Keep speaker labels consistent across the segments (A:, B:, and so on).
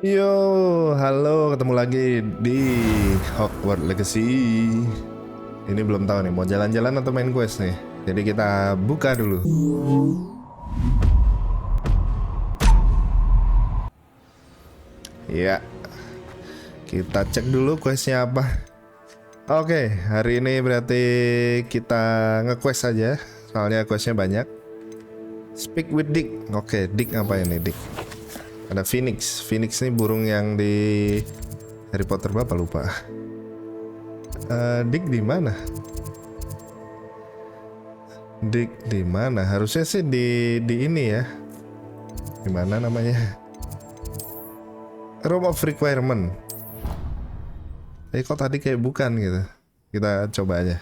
A: Yo, halo, ketemu lagi di Hogwarts Legacy. Ini belum tahu nih mau jalan-jalan atau main quest nih. Jadi kita buka dulu. Ya, kita cek dulu questnya apa. Oke, hari ini berarti kita nge-quest aja. Soalnya questnya banyak. Speak with Deek. Oke, Deek apa ini Deek? Ada Phoenix. Phoenix ini burung yang di Harry Potter Bapak lupa. Deek di mana? Deek di mana? Harusnya sih di ini ya. Di mana namanya? Room of Requirement. Kok tadi kayak bukan gitu. Kita coba aja.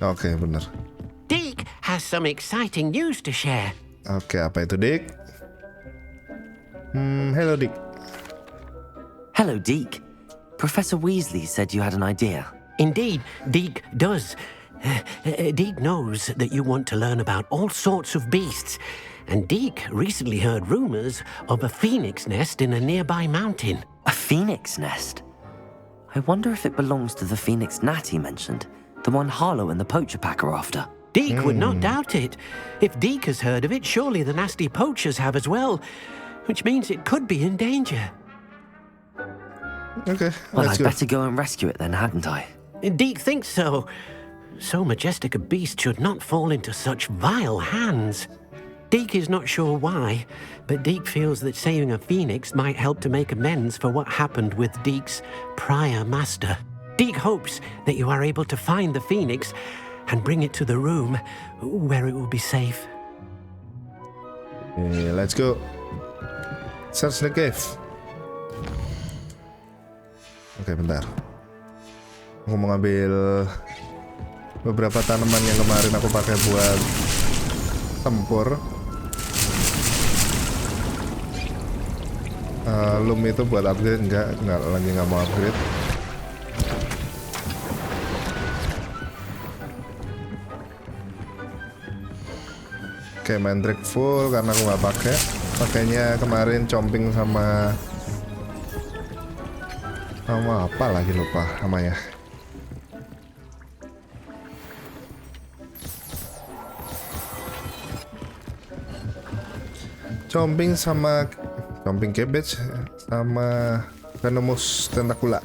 A: Oke, bener.
B: Deek has some exciting news to share.
A: Oke, apa itu Deek? Hello Deek.
C: Hello, Deek. Professor Weasley said you had an idea.
B: Indeed, Deek does. Deek knows that you want to learn about all sorts of beasts, and Deek recently heard rumors of a phoenix nest in a nearby mountain.
C: A phoenix nest? I wonder if it belongs to the phoenix Natty mentioned, the one Harlow and the Poacher pack are after.
B: Deek would not doubt it. If Deek has heard of it, surely the nasty poachers have as well, which means it could be in danger.
A: Okay,
C: Well,
A: let's
C: I'd
A: go.
C: better go and rescue it then, hadn't I?
B: Deek thinks so. So majestic a beast should not fall into such vile hands. Deek is not sure why, but Deek feels that saving a phoenix might help to make amends for what happened with Deek's prior master. Deek hopes that you are able to find the phoenix and bring it to the room where it will be safe.
A: Let's go. Search the cave. Oke, bentar. Aku mau ngambil beberapa tanaman yang kemarin aku pakai buat tempur. Loom itu buat upgrade enggak lagi nggak mau upgrade. Oke, mandrake full karena aku nggak pakai. Pakainya kemarin chomping sama apa lagi lupa namanya. Chomping cabbage sama venomous tentacula.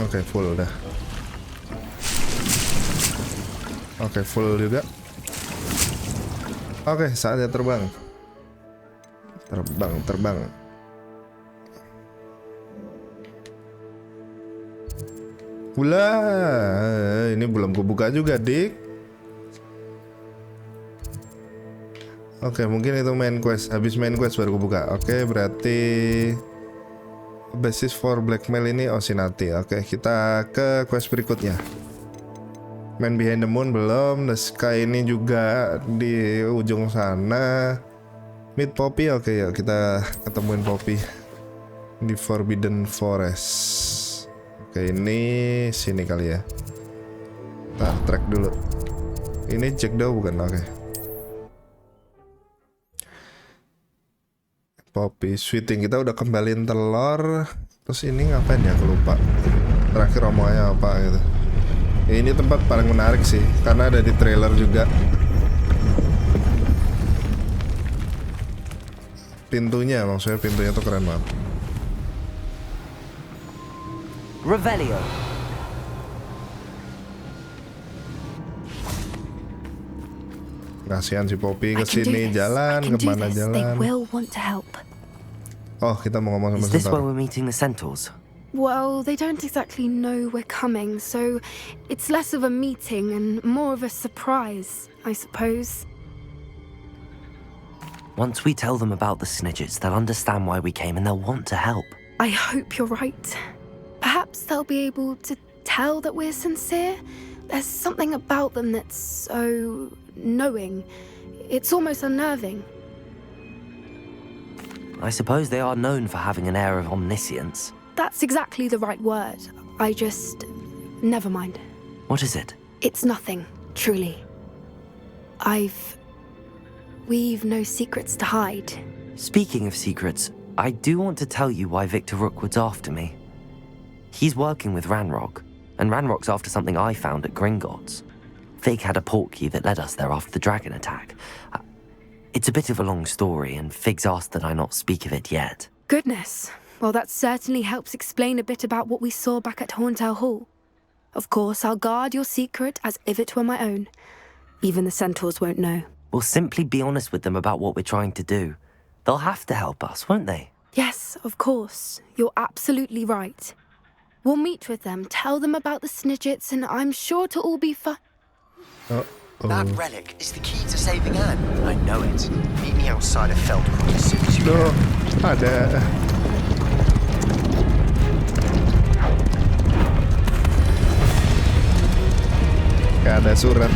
A: Oke, full udah. Oke, full juga. Oke, saatnya terbang. Terbang. Ini belum kubuka juga, Dik. Oke, mungkin itu main quest. Habis main quest baru kubuka. Oke, berarti basis for blackmail ini Natty. Oke, kita ke quest berikutnya. Man Behind the Moon belum. The Sky ini juga di ujung sana. Meet Poppy. Oke, yuk kita ketemuin Poppy di Forbidden Forest. Oke, ini sini kali ya. Ntar track dulu. Ini cek dulu bukan? Oke. Poppy sweeting, kita udah kembaliin telur. Terus ini ngapain ya? Aku lupa. Terakhir omongannya apa gitu. Ini tempat paling menarik sih, karena ada di trailer juga. Maksudnya pintunya tuh keren banget.
C: Revelio.
A: Kasihan si Poppy kesini jalan, kemana jalan. Oh, kita mau ngomong sama
C: Is this where
A: Centaurus.
C: we're meeting the Centaurs?
D: Well, they don't exactly know we're coming, so it's less of a meeting and more of a surprise, I suppose.
C: Once we tell them about the Snidgets, they'll understand why we came and they'll want to help.
D: I hope you're right. Perhaps they'll be able to tell that we're sincere. There's something about them that's so knowing. It's almost unnerving.
C: I suppose they are known for having an air of omniscience.
D: That's exactly the right word. Never mind.
C: What is it?
D: It's nothing, truly. We've no secrets to hide.
C: Speaking of secrets, I do want to tell you why Victor Rookwood's after me. He's working with Ranrock, and Ranrock's after something I found at Gringotts. Fig had a portkey that led us there after the dragon attack. It's a bit of a long story, and Fig's asked that I not speak of it yet.
D: Goodness. Well, that certainly helps explain a bit about what we saw back at Horntail Hall. Of course, I'll guard your secret as if it were my own. Even the centaurs won't know.
C: We'll simply be honest with them about what we're trying to do. They'll have to help us, won't they?
D: Yes, of course. You're absolutely right. We'll meet with them, tell them about the Snidgets, and I'm sure to all be fine.
E: That relic is the key to saving Anne. I know it. Meet me outside of Feldcroft as soon as you can.
A: Ada. Gak ada surat.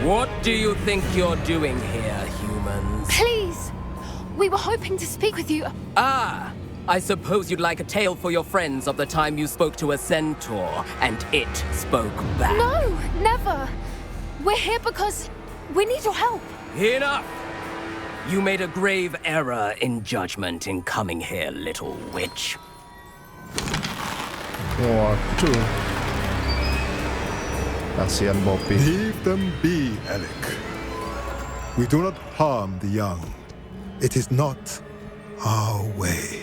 F: What do you think you're doing here, humans?
D: Please! We were hoping to speak with you.
F: Ah! I suppose you'd like a tale for your friends of the time you spoke to a centaur, and it spoke back.
D: No, never. We're here because we need your help.
F: Enough! You made a grave error in judgment in coming here, little witch.
A: Waduh. Kasihan Bobby.
G: Leave them be, Alec. We do not harm the young. It is not our way.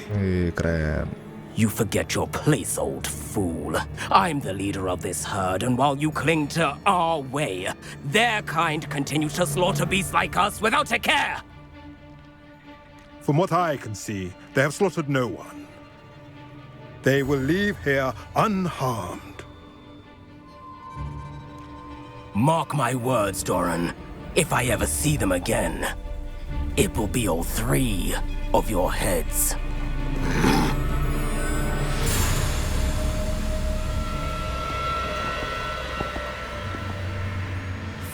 A: Keren.
F: You forget your place, old fool. I'm the leader of this herd, and while you cling to our way, their kind continues to slaughter beasts like us without a care.
G: From what I can see, they have slaughtered no one. They will leave here unharmed.
F: Mark my words, Doran. If I ever see them again, it will be all 3 of your heads.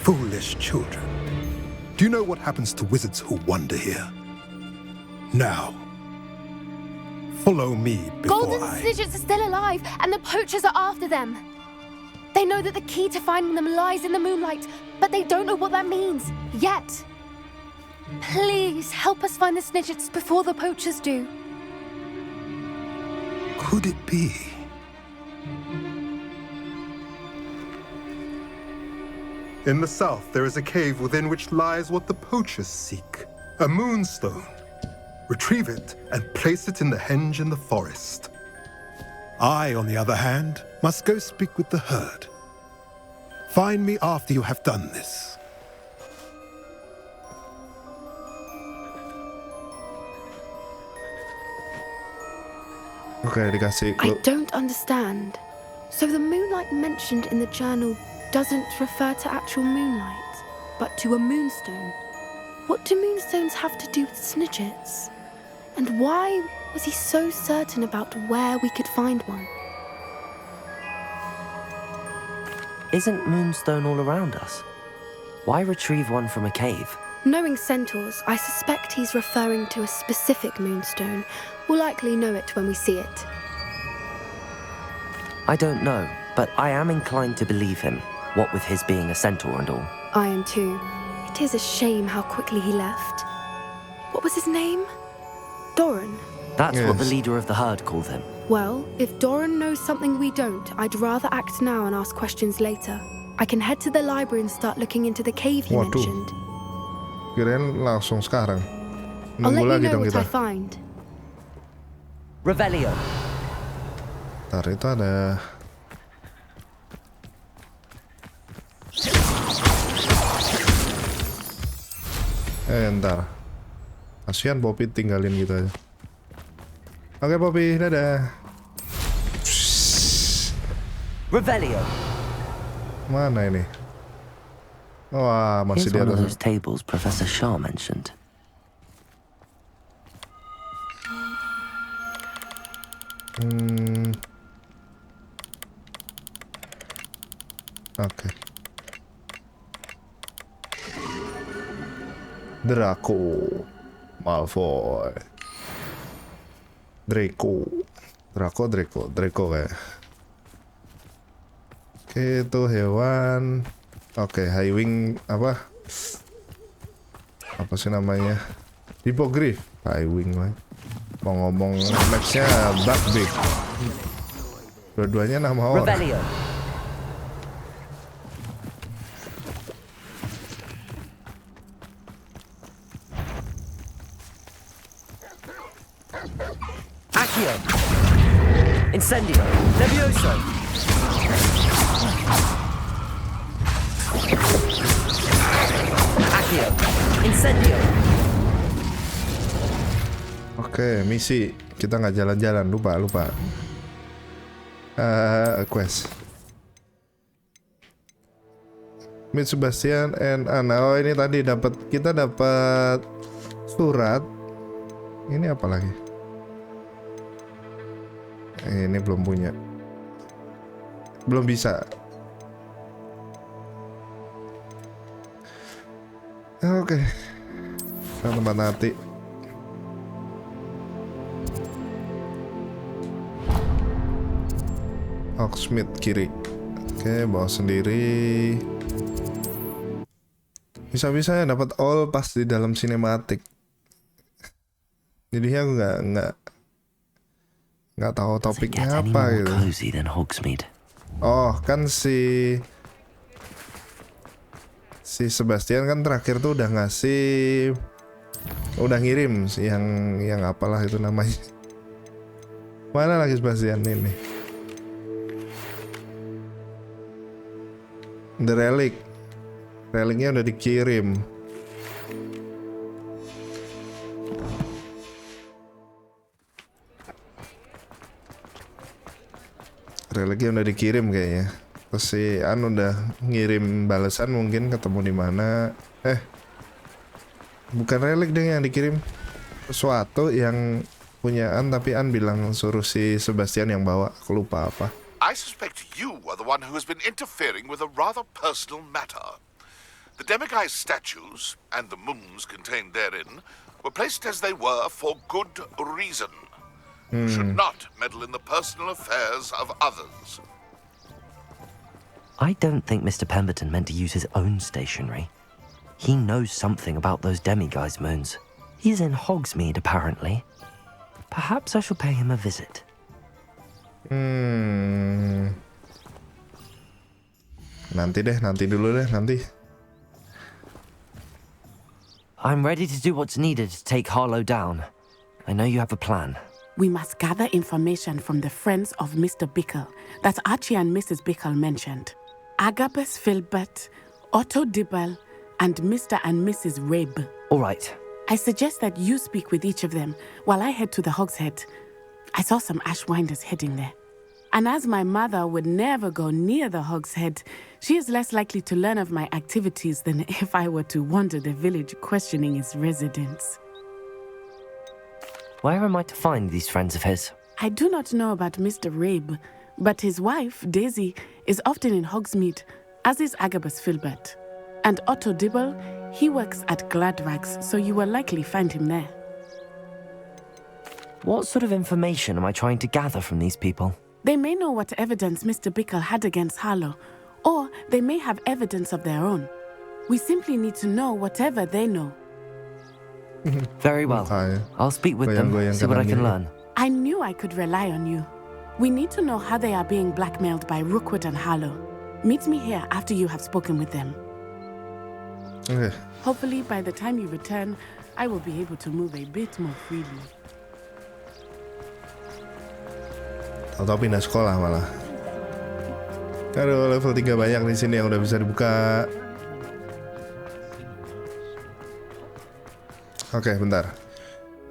G: Foolish children. Do you know what happens to wizards who wander here? Now, follow me before
D: Golden Snidgets are still alive, and the poachers are after them. They know that the key to finding them lies in the moonlight, but they don't know what that means, yet. Please, help us find the Snidgets before the poachers do.
G: Could it be? In the south, there is a cave within which lies what the poachers seek. A moonstone. Retrieve it and place it in the henge in the forest. I, on the other hand, must go speak with the herd. Find me after you have done this.
A: Oke, dikasih
D: I
A: clue.
D: don't understand. So the moonlight mentioned in the journal doesn't refer to actual moonlight, but to a moonstone. What do moonstones have to do with Snidgets? And why was he so certain about where we could find one?
C: Isn't Moonstone all around us? Why retrieve one from a cave?
D: Knowing centaurs, I suspect he's referring to a specific moonstone. We'll likely know it when we see it.
C: I don't know, but I am inclined to believe him, what with his being a centaur and all.
D: I am too. It is a shame how quickly he left. What was his name? Doran.
C: That's what the
A: Yes.
C: leader of the herd called him.
D: Well, if Doran knows something we don't, I'd rather act now and ask questions later. I can head to the library and start looking into the cave he
A: Waduh.
D: mentioned.
A: Kirain langsung sekarang.
D: I'll
A: Nunggu
D: let
A: lagi
D: you know
A: dong
D: what
A: kita.
D: I find.
C: Revelio.
A: Ntar itu ada. Ntar. Kasihan Poppy tinggalin gitu aja. Oke Poppy, dadah.
C: Revelio.
A: Mana ini? Wah, masih
C: Here's
A: di
C: one of
A: atas.
C: those tables Professor Shah mentioned.
A: Oke. Draco, Malfoy, Draco kayak. Oke, itu hewan. Oke, high wing apa sih namanya? Hippogriff. High wing lah. Mau ngomong matchnya Buckbeak. Dua-duanya nama orang.
C: Rebellion. Accio. Incendio. Levioso. Accio. Incendio.
A: Oke, misi. Kita nggak jalan-jalan, lupa. Quest. Meet Sebastian and Anna. Oh, ini tadi kita dapat surat. Ini apa lagi? Ini belum punya. Belum bisa. Oke. Ke tempat Natty. Hogsmeade kiri. Oke, bawa sendiri. Bisa-bisa ya dapat all pas di dalam sinematik. Jadi aku nggak tahu topiknya apa gitu. Oh, kan si Sebastian kan terakhir tuh udah ngirim yang apalah itu namanya. Mana lagi Sebastian ini? The relic. Relicnya udah dikirim. Relicnya udah dikirim kayaknya. Terus si An udah ngirim balasan mungkin ketemu di mana. Bukan relik deh yang dikirim. Sesuatu yang punya An tapi An bilang suruh si Sebastian yang bawa. Aku lupa apa.
H: I suspect you are the one who has been interfering with a rather personal matter. The demiguise statues, and the moons contained therein, were placed as they were for good reason. You should not meddle in the personal affairs of others.
C: I don't think Mr. Pemberton meant to use his own stationery. He knows something about those demiguise moons. He's in Hogsmeade, apparently. Perhaps I shall pay him a visit.
A: Nanti dulu deh.
C: I'm ready to do what's needed to take Harlow down. I know you have a plan.
I: We must gather information from the friends of Mr. Bickle that Archie and Mrs. Bickle mentioned. Agabus Filbert, Otto Dibble, and Mr. and Mrs. Rabe.
C: All right.
I: I suggest that you speak with each of them while I head to the Hogshead. I saw some Ashwinders heading there. And as my mother would never go near the Hogshead, she is less likely to learn of my activities than if I were to wander the village questioning its residents.
C: Where am I to find these friends of his?
I: I do not know about Mr. Rabe, but his wife, Daisy, is often in Hogsmeade, as is Agabus Filbert. And Otto Dibble, he works at Gladrags, so you will likely find him there.
C: What sort of information am I trying to gather from these people?
I: They may know what evidence Mr. Bickle had against Harlow, or they may have evidence of their own. We simply need to know whatever they know.
C: Very well. I'll speak with them, see what I can learn.
I: I knew I could rely on you. We need to know how they are being blackmailed by Rookwood and Harlow. Meet me here after you have spoken with them.
A: Okay.
I: Hopefully, by the time you return, I will be able to move a bit more freely.
A: Atau pindah sekolah malah. Aduh, level 3 banyak di sini yang udah bisa dibuka. Oke, bentar.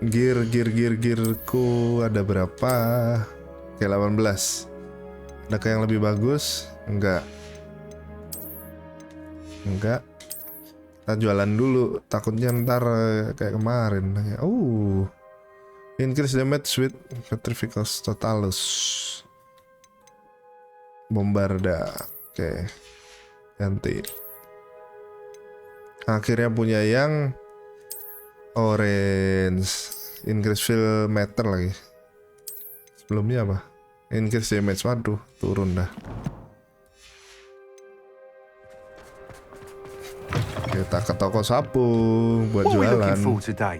A: Gearku ada berapa? Oke, 18. Adakah yang lebih bagus? Enggak. Kita jualan dulu. Takutnya ntar kayak kemarin. Increase damage with Petrificus Totalus. Bombarda. Oke. Ganti. Akhirnya punya yang orange. Increase fill meter lagi. Sebelumnya apa? Increase damage. Waduh, turun dah. Kita ke toko sapu buat
J: What are we
A: jualan.
J: looking for today?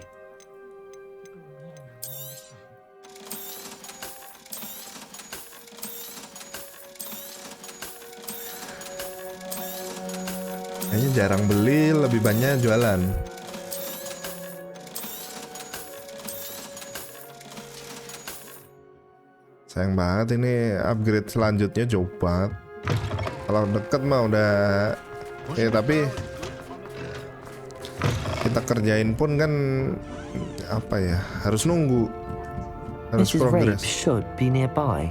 A: Kayaknya jarang beli, lebih banyak jualan. Sayang banget ini upgrade selanjutnya jauh banget. Kalau deket mah udah tapi kita kerjain pun kan apa ya, harus nunggu, harus
C: Mrs. Rabe
A: progress.
C: should be nearby.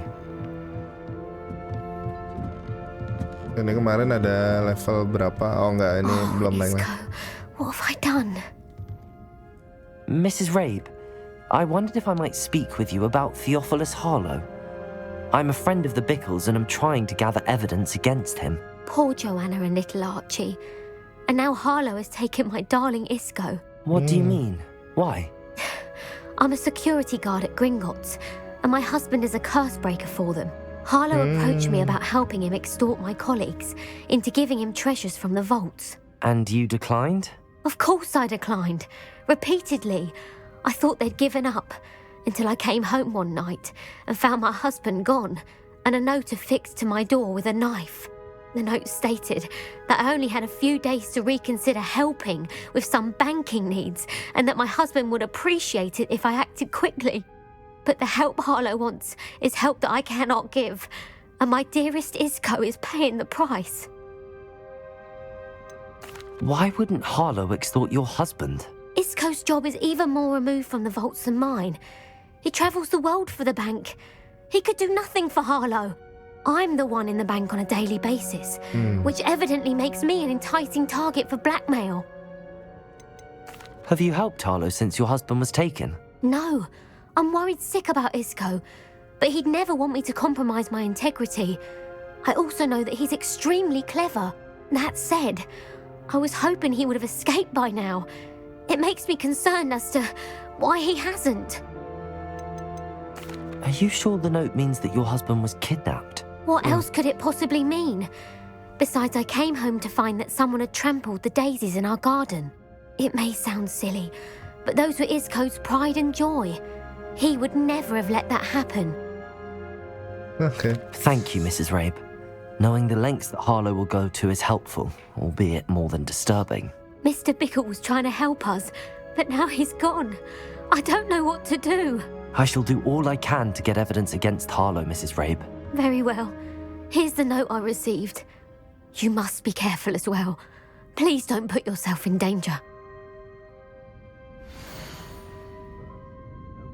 A: Ini kemarin ada level berapa? Oh enggak, ini belum naik.
D: Isco, what have I done?
C: Mrs. Rabe, I wondered if I might speak with you about Theophilus Harlow. I'm a friend of the Bickles and I'm trying to gather evidence against him.
K: Poor Joanna and little Archie. And now Harlow has taken my darling Isco.
C: What do you mean? Why?
K: I'm a security guard at Gringotts, and my husband is a curse breaker for them. Harlow approached me about helping him extort my colleagues into giving him treasures from the vaults.
C: And you declined?
K: Of course I declined. Repeatedly. I thought they'd given up, until I came home one night and found my husband gone, and a note affixed to my door with a knife. The note stated that I only had a few days to reconsider helping with some banking needs, and that my husband would appreciate it if I acted quickly. But the help Harlow wants is help that I cannot give, and my dearest Isco is paying the price.
C: Why wouldn't Harlow extort your husband?
K: Isco's job is even more removed from the vaults than mine. He travels the world for the bank. He could do nothing for Harlow. I'm the one in the bank on a daily basis, which evidently makes me an enticing target for blackmail.
C: Have you helped Harlow since your husband was taken?
K: No, I'm worried sick about Isco, but he'd never want me to compromise my integrity. I also know that he's extremely clever. That said, I was hoping he would have escaped by now. It makes me concerned as to why he hasn't.
C: Are you sure the note means that your husband was kidnapped?
K: What else could it possibly mean? Besides, I came home to find that someone had trampled the daisies in our garden. It may sound silly, but those were Isco's pride and joy. He would never have let that happen.
A: Okay.
C: Thank you, Mrs. Rabe. Knowing the lengths that Harlow will go to is helpful, albeit more than disturbing.
K: Mr. Bickle was trying to help us, but now he's gone. I don't know what to do.
C: I shall do all I can to get evidence against Harlow, Mrs. Rabe.
K: Very well. Here's the note I received. You must be careful as well. Please don't put yourself in danger.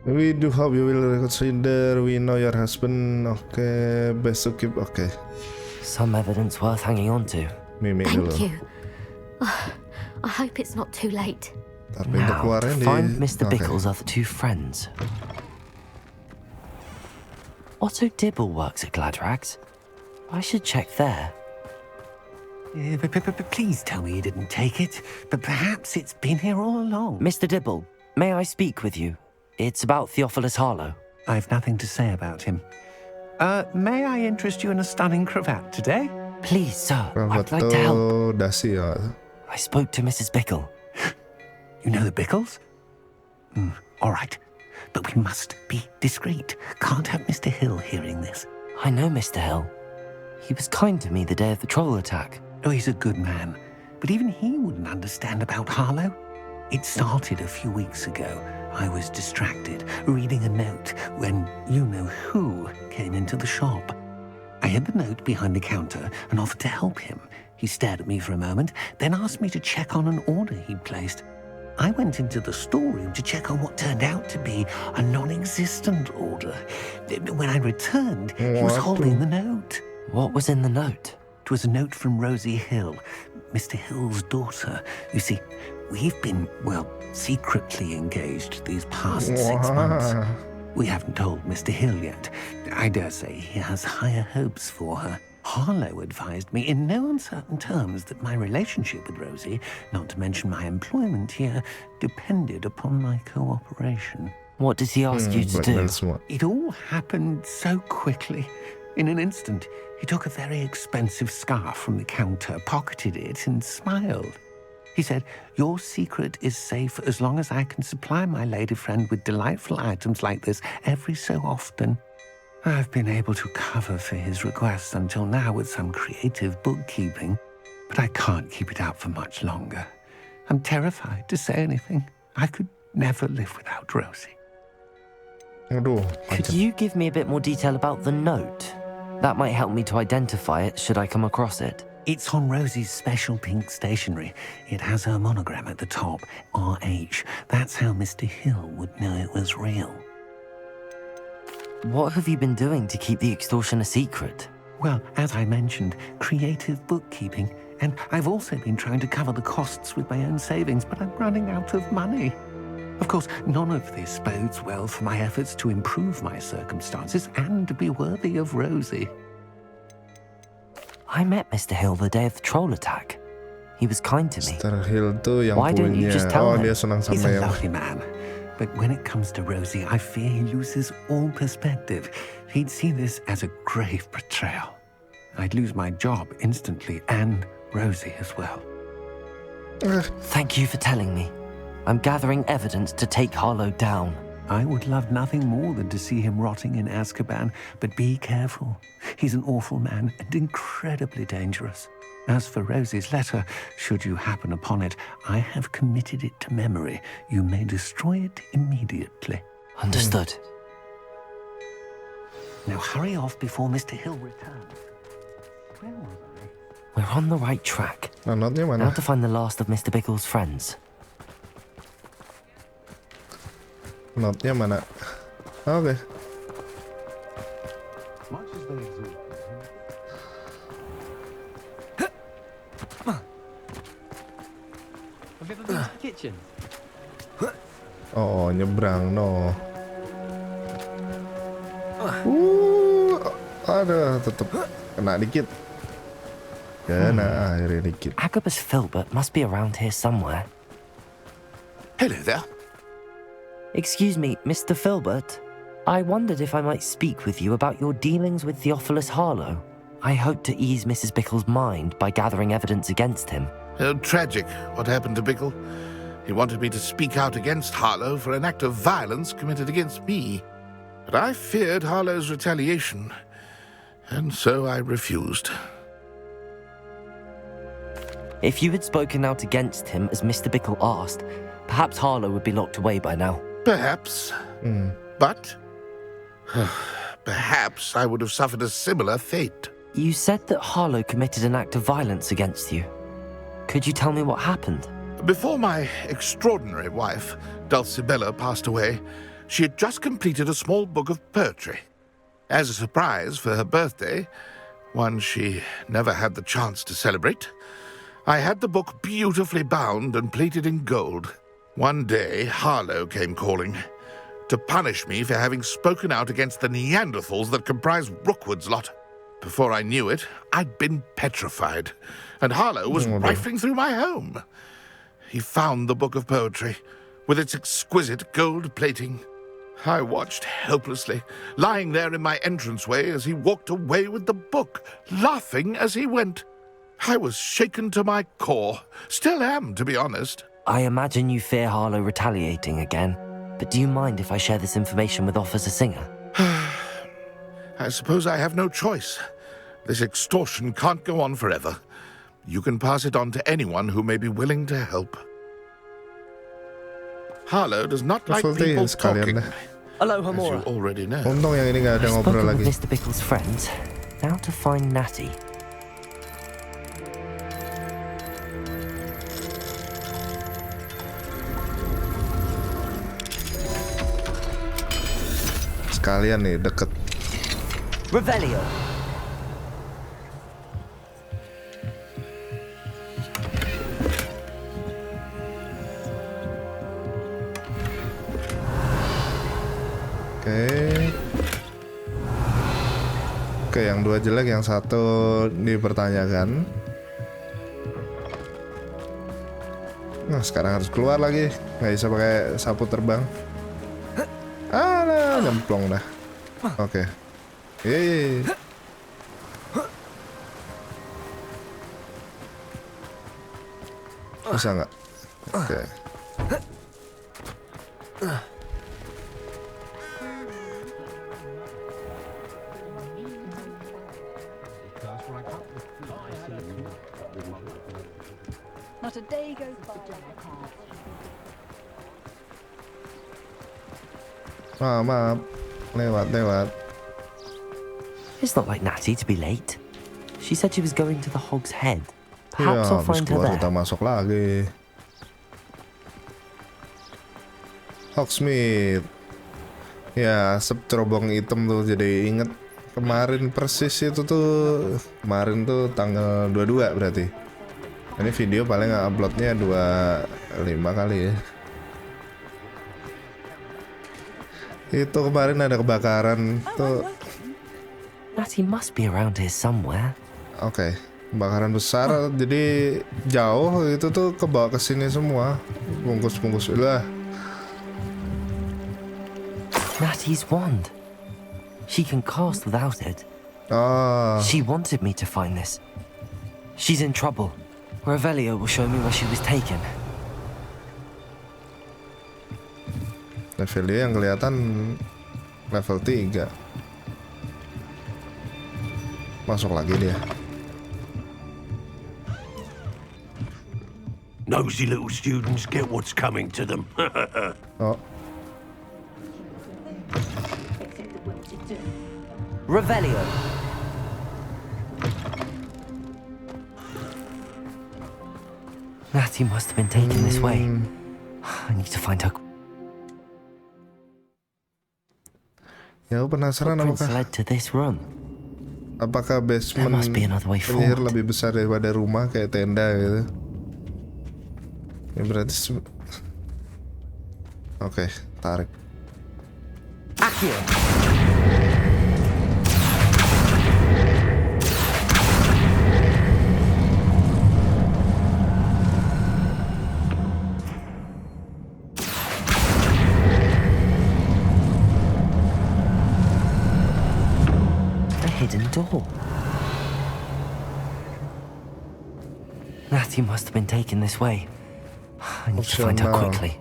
A: We do hope you will consider. We know your husband. Okay, best to keep. Okay.
C: Some evidence worth hanging on to.
A: Mimi dulu.
K: Thank you. I hope it's not too late.
A: Tapi untuk
C: Now,
A: keluarnya di.
C: find Mr.
A: Okay.
C: Bickle's other two friends. Otto Dibble works at Gladrags. I should check there.
B: Please tell me you didn't take it, but perhaps it's been here all along.
C: Mr. Dibble, may I speak with you? It's about Theophilus Harlow.
B: I've nothing to say about him. May I interest you in a stunning cravat today?
C: Please, sir, I'd like to
A: Foto
C: help.
A: dasi ya.
C: I spoke to Mrs. Bickle.
B: You know the Bickles? All right. But we must be discreet. Can't have Mr. Hill hearing this.
C: I know Mr. Hill. He was kind to me the day of the troll attack.
B: Oh, he's a good man. But even he wouldn't understand about Harlow. It started a few weeks ago. I was distracted, reading a note, when you-know-who came into the shop. I hid the note behind the counter and offered to help him. He stared at me for a moment, then asked me to check on an order he'd placed. I went into the storeroom to check on what turned out to be a non-existent order. When I returned, he was holding the note.
C: What was in the note?
B: It was a note from Rosie Hill, Mr. Hill's daughter. You see, we've been, secretly engaged these past 6 months. We haven't told Mr. Hill yet. I dare say he has higher hopes for her. Harlow advised me in no uncertain terms that my relationship with Rosie, not to mention my employment here, depended upon my cooperation.
C: What does he ask you to do?
B: It all happened so quickly. In an instant, he took a very expensive scarf from the counter, pocketed it, and smiled. He said, "Your secret is safe as long as I can supply my lady friend with delightful items like this every so often." I've been able to cover for his requests until now with some creative bookkeeping, but I can't keep it up for much longer. I'm terrified to say anything. I could never live without Rosie.
A: Aduh,
C: Could you give me a bit more detail about the note? That might help me to identify it should I come across it.
B: It's on Rosie's special pink stationery. It has her monogram at the top, RH. That's how Mr. Hill would know it was real.
C: What have you been doing to keep the extortion a secret?
B: Well, as I mentioned, creative bookkeeping. And I've also been trying to cover the costs with my own savings, but I'm running out of money. Of course, none of this bodes well for my efforts to improve my circumstances and to be worthy of Rosie.
C: I met Mr. Hill the day of the troll attack. He was kind to me.
A: Mr. Hill tuh yang
C: Why don't you
A: punya.
C: just tell
A: Oh,
C: him?
A: dia senang
B: He's
A: sama
B: a
A: yang.
B: lovely man. But when it comes to Rosie, I fear he loses all perspective. He'd see this as a grave betrayal. I'd lose my job instantly, and Rosie as well.
C: Thank you for telling me. I'm gathering evidence to take Harlow down.
B: I would love nothing more than to see him rotting in Azkaban, but be careful. He's an awful man and incredibly dangerous. As for Rosie's letter, should you happen upon it, I have committed it to memory. You may destroy it immediately.
C: Understood.
B: Now hurry off before Mr. Hill returns. Where was I?
C: We're on the right track.
A: Notnya
C: Now
A: mana?
C: to find the last of Mr. Bickle's friends.
A: Notnya mana? Oke.
B: Have you ever been to the kitchen?
A: Oh, nyebrang no. Ada tetep kena dikit. Kena airnya dikit.
C: Agabus Filbert must be around here somewhere.
H: Hello there.
C: Excuse me, Mr. Filbert. I wondered if I might speak with you about your dealings with Theophilus Harlow. I hope to ease Mrs. Bickle's mind by gathering evidence against him.
H: Oh, tragic what happened to Bickle. He wanted me to speak out against Harlow for an act of violence committed against me. But I feared Harlow's retaliation, and so I refused.
C: If you had spoken out against him as Mr. Bickle asked, perhaps Harlow would be locked away by now.
H: Perhaps. But perhaps I would have suffered a similar fate.
C: You said that Harlow committed an act of violence against you. Could you tell me what happened?
H: Before my extraordinary wife, Dulcibella, passed away, she had just completed a small book of poetry. As a surprise for her birthday, one she never had the chance to celebrate, I had the book beautifully bound and plated in gold. One day, Harlow came calling to punish me for having spoken out against the Neanderthals that comprise Rookwood's lot. Before I knew it, I'd been petrified, and Harlow was rifling through my home. He found the book of poetry, with its exquisite gold plating. I watched helplessly, lying there in my entranceway as he walked away with the book, laughing as he went. I was shaken to my core. Still am, to be honest.
C: I imagine you fear Harlow retaliating again, but do you mind if I share this information with Officer Singer?
H: I suppose I have no choice. This extortion can't go on forever. You can pass it on to anyone who may be willing to help. Harlow does not like people talking,
C: Aloha,
H: as you already know.
A: Untung yang ini nggak ada
C: I've
A: ngobrol
C: spoken
A: lagi.
C: with Mr. Bickle's friends. Now to find Natty.
A: Sekalian nih deket.
C: Revelio.
A: Oke, yang dua jelek, yang satu dipertanyakan. Nah, sekarang harus keluar lagi. Nggak bisa pakai sapu terbang. Alah, nyemplung dah. Oke. Bisa nggak? Oke.
J: Not a day goes by.
A: Maaf. Lewat.
C: It's not like Natty to be late. She said she was going to the Hog's Head.
A: Ya,
C: Perhaps I'll
A: habis
C: find her
A: keluar
C: there.
A: kita masuk lagi. Hogsmeade. Ya, cerobong hitam tuh, jadi inget kemarin persis itu tuh. Kemarin tuh tanggal 22 berarti. Ini video paling uploadnya 25 kali ya. Itu kemarin ada kebakaran tuh.
C: Natty must be around here somewhere.
A: Oke, kebakaran besar, jadi jauh itu tuh kebawa ke sini semua. Bungkus-bungkus lah.
C: Natty's wand. She can cast without it.
A: Oh,
C: She wanted me to find this. She's in trouble. Revelio will show me where she was taken.
A: level yang kelihatan level 3. Masuk lagi dia.
B: Nosy little students get what's coming to them.
A: Oh,
C: Revelio. Natty must have been taken this way. I need to find her.
A: ya aku penasaran
C: Footprints
A: apakah
C: led to this room.
A: basement
C: There must be another way
A: penyihir
C: forward.
A: lebih besar daripada rumah kayak tenda gitu. Ya berarti Oke, tarik.
C: Accio. A hidden door. Natty must have been taken this way. I need to find her
A: Optional.
C: quickly.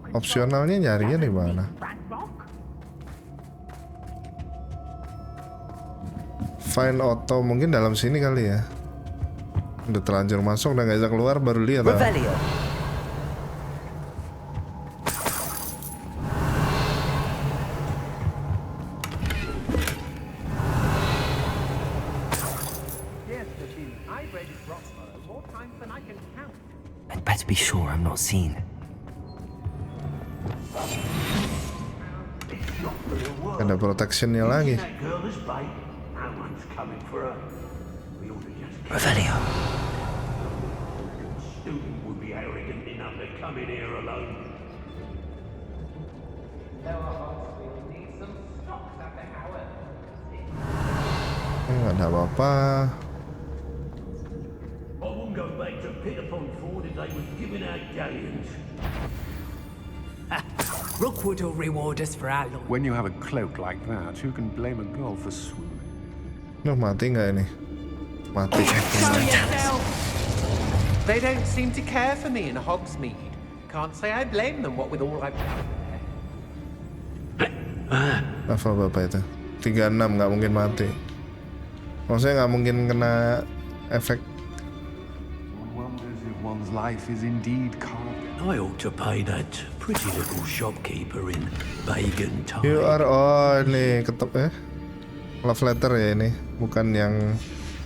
A: Opsionalnya nyarinya di mana? Find auto mungkin dalam sini kali ya. Udah terlanjur masuk, udah nggak bisa keluar, baru lihat.
C: Revelio. I'd better be sure I'm not seen.
A: Ada protectionnya lagi.
C: Revelio.
A: Nggak ada apa-apa.
F: Rookwood will reward us for our loyalty.
L: When you have a cloak like that, who can blame a girl for swooning?
A: Nuh, mati nggak ini? Mati.
M: They don't seem to care for me in Hogsmeade. Can't say I blame them, what with all I've done there.
A: Level berapa itu? 36, nggak mungkin mati. Maksudnya nggak mungkin kena efek.
L: One wonders if one's life is indeed carved.
B: I ought to pay that pretty little shopkeeper in Bagian time.
A: You are ini love letter ya ini, bukan yang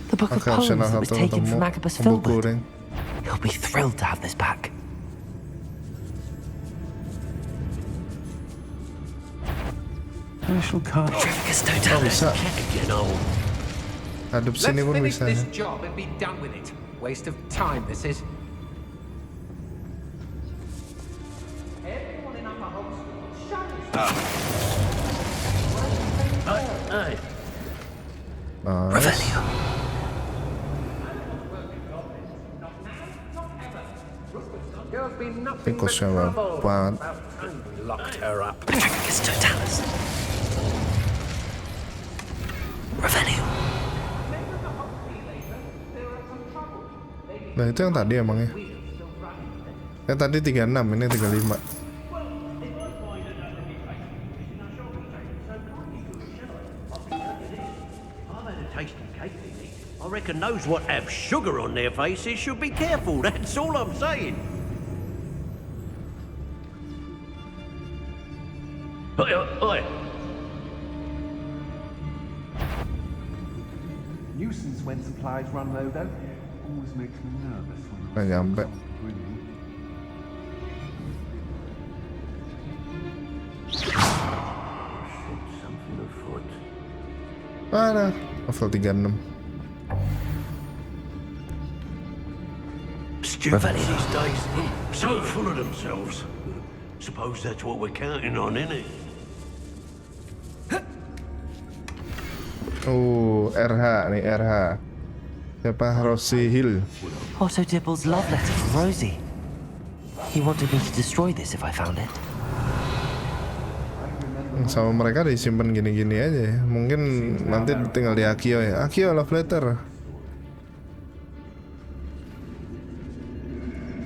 C: The book of
A: Oke,
C: poems
A: opsional
C: that was
A: satu
C: taken
A: ketemu
C: from Agabus
A: buku
C: Filbert.
A: ring.
C: He'll be thrilled to have this back.
L: Special card.
A: Oh, bisa. Hadap
M: Let's
A: sini pun
M: finish
A: bisa.
M: this job and be done with it. Waste of time, this is. Everyone in Upper Hogsmeade, shut
C: Revelio.
M: There's been
A: Ini
M: nothing but
A: kosnya
M: trouble.
A: banget.
B: Locked her up.
C: Petricus totalis. Revelio.
A: Nah itu yang tadi emangnya. Yang tadi 36, ini 35.
B: I reckon those what have sugar on their faces should be careful, that's all I'm saying. Oi.
L: Nuisance when supplies run low, though. Always makes me nervous when
A: Nggak nyampe.
B: Something afoot.
A: Mana? Level 36.
B: Students these days, so full of themselves. Suppose that's what we're counting on, innit?
A: RH nih, RH. Siapa? Rosie Hill.
C: Otto Dibble's love letter from Rosie. He wanted me to destroy this if I found it.
A: Sama mereka disimpan gini-gini aja ya. Mungkin nanti tinggal di Akio ya. Akio love letter.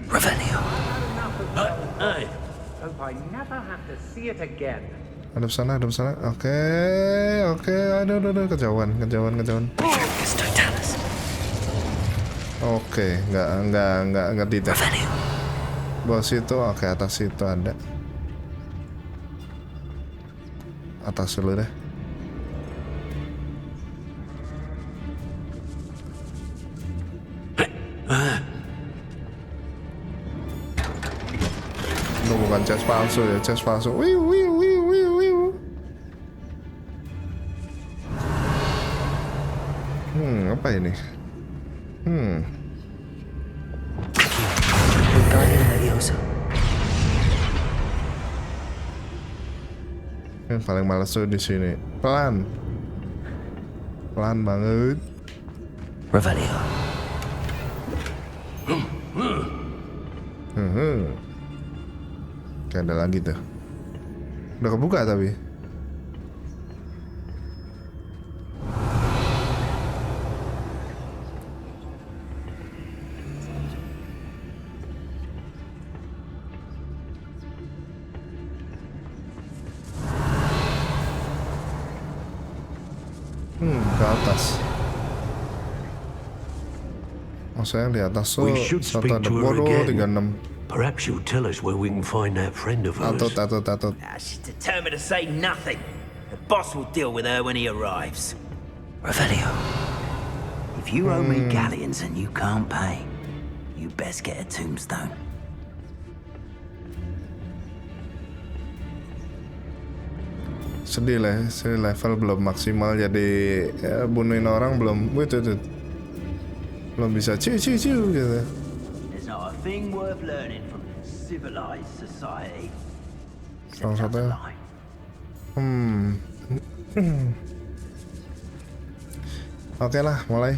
C: Revelio.
M: Hey. Hope I never have to see it again.
A: Hadap sana. Oke. Aduh, kejauhan. Oke, nggak detect. Bawah situ, oke, atas situ ada. Atas dulu deh. Itu bukan chest palsu ya, chest palsu. Wiu. Apa ini? Yang paling males tuh di sini. Pelan banget.
C: Revelio.
A: Kayak ada lagi tuh. Udah kebuka tapi. Ke atas. Maksudnya di atas tuh satu ada bodoh 36.
B: Perhaps you'll tell us where we can find that friend of hers.
A: Atut.
N: She's determined to say nothing. The boss will deal with her when he arrives.
C: Revelio.
N: If you owe me galleons and you can't pay, you best get a tombstone.
A: Sedih level belum maksimal jadi bunuhin orang belum. Wait. Belum bisa ciu gitu.
N: There's not a thing worth learning from civilized society.
A: Salah satunya. Oke lah, mulai.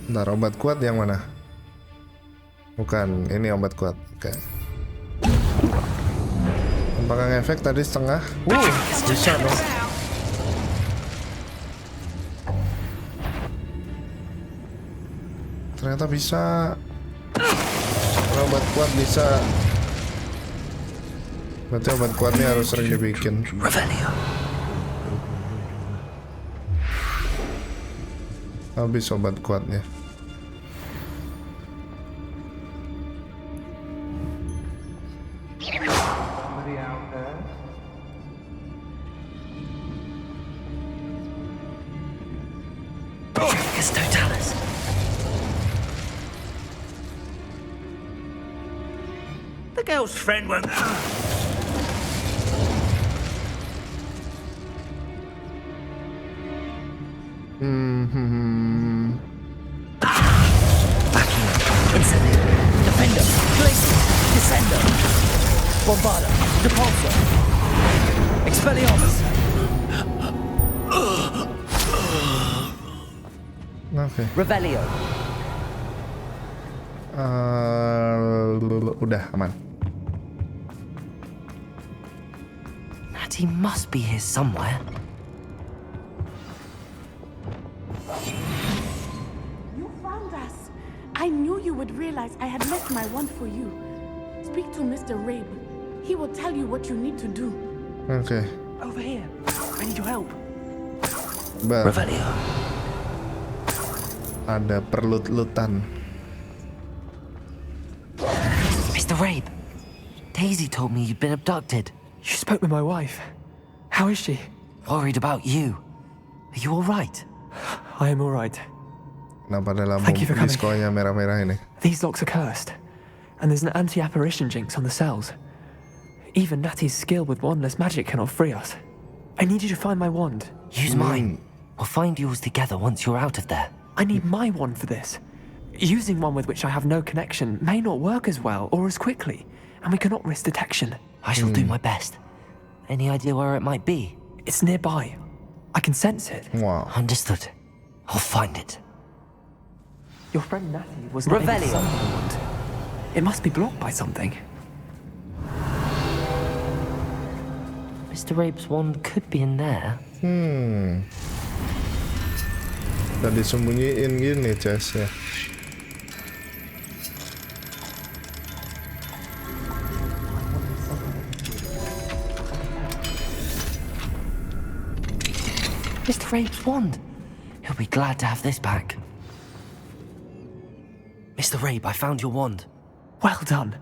A: Bentar, obat kuat yang mana? Bukan, ini obat kuat. Oke. Apakah ngefek tadi setengah? Bisa dong. Ternyata bisa. Obat kuat bisa. Berarti obat kuatnya harus sering dibikin. Habis obat kuatnya.
N: The girl's friend won't.
O: Incendio, defender, glacier, descender, bombarder, depulsor, expelliarmus.
A: Oke.
O: Revelio.
A: Udah aman.
C: Natty must be here somewhere.
I: You found us. I knew you would realize I had left my wand for you. Speak to Mr. Rabe. He will tell you what you need to do.
A: Okay.
M: Over here. I need your help.
C: Revelio.
A: Ada perlut-lutan.
C: Mr. Rabe, Daisy told me you'd been abducted.
M: You spoke with my wife. How is she?
C: Worried about you. Are you all right?
M: I am all right.
A: Kenapa ada lampu
M: Thank you for coming.
A: diskonya merah-merah ini?
M: These locks are cursed, and there's an anti-apparition jinx on the cells. Even Natty's skill with wandless magic cannot free us. I need you to find my wand.
C: Use mine. We'll find yours together once you're out of there.
M: I need my wand for this. Using one with which I have no connection may not work as well or as quickly, and we cannot risk detection.
C: I shall do my best. Any idea where it might be?
M: It's nearby. I can sense it.
A: Wow.
C: Understood. I'll find it.
M: Your friend Natty was not able to
C: Revelio.
M: summon the wand. It must be blocked by something.
C: Mr. Rabe's wand could be in there.
A: Udah disembunyiin gini chestnya.
C: Mr. Rabe's wand. He'll be glad to have this back. Mr. Rabe, I found your wand.
M: Well done.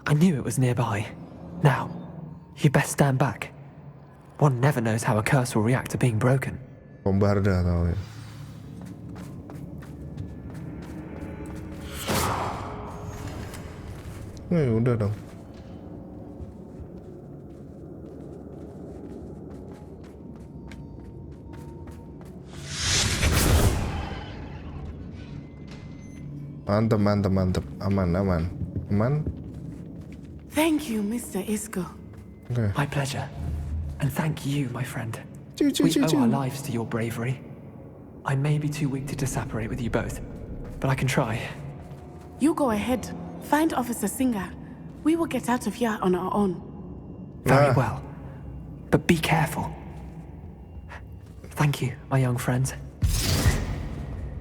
M: I knew it was nearby. Now, you best stand back. One never knows how a curse will react to being broken.
A: Bombarda tau ya. Udah dong. Mantap. Aman.
I: Thank you, Mr. Isco.
A: Okay.
M: My pleasure. And thank you, my friend. We owe our lives to your bravery. I may be too weak to disapparate with you both, but I can try.
I: You go ahead. Find Officer Singer. We will get out of here on our own.
M: Very well. But be careful. Thank you, my young friends.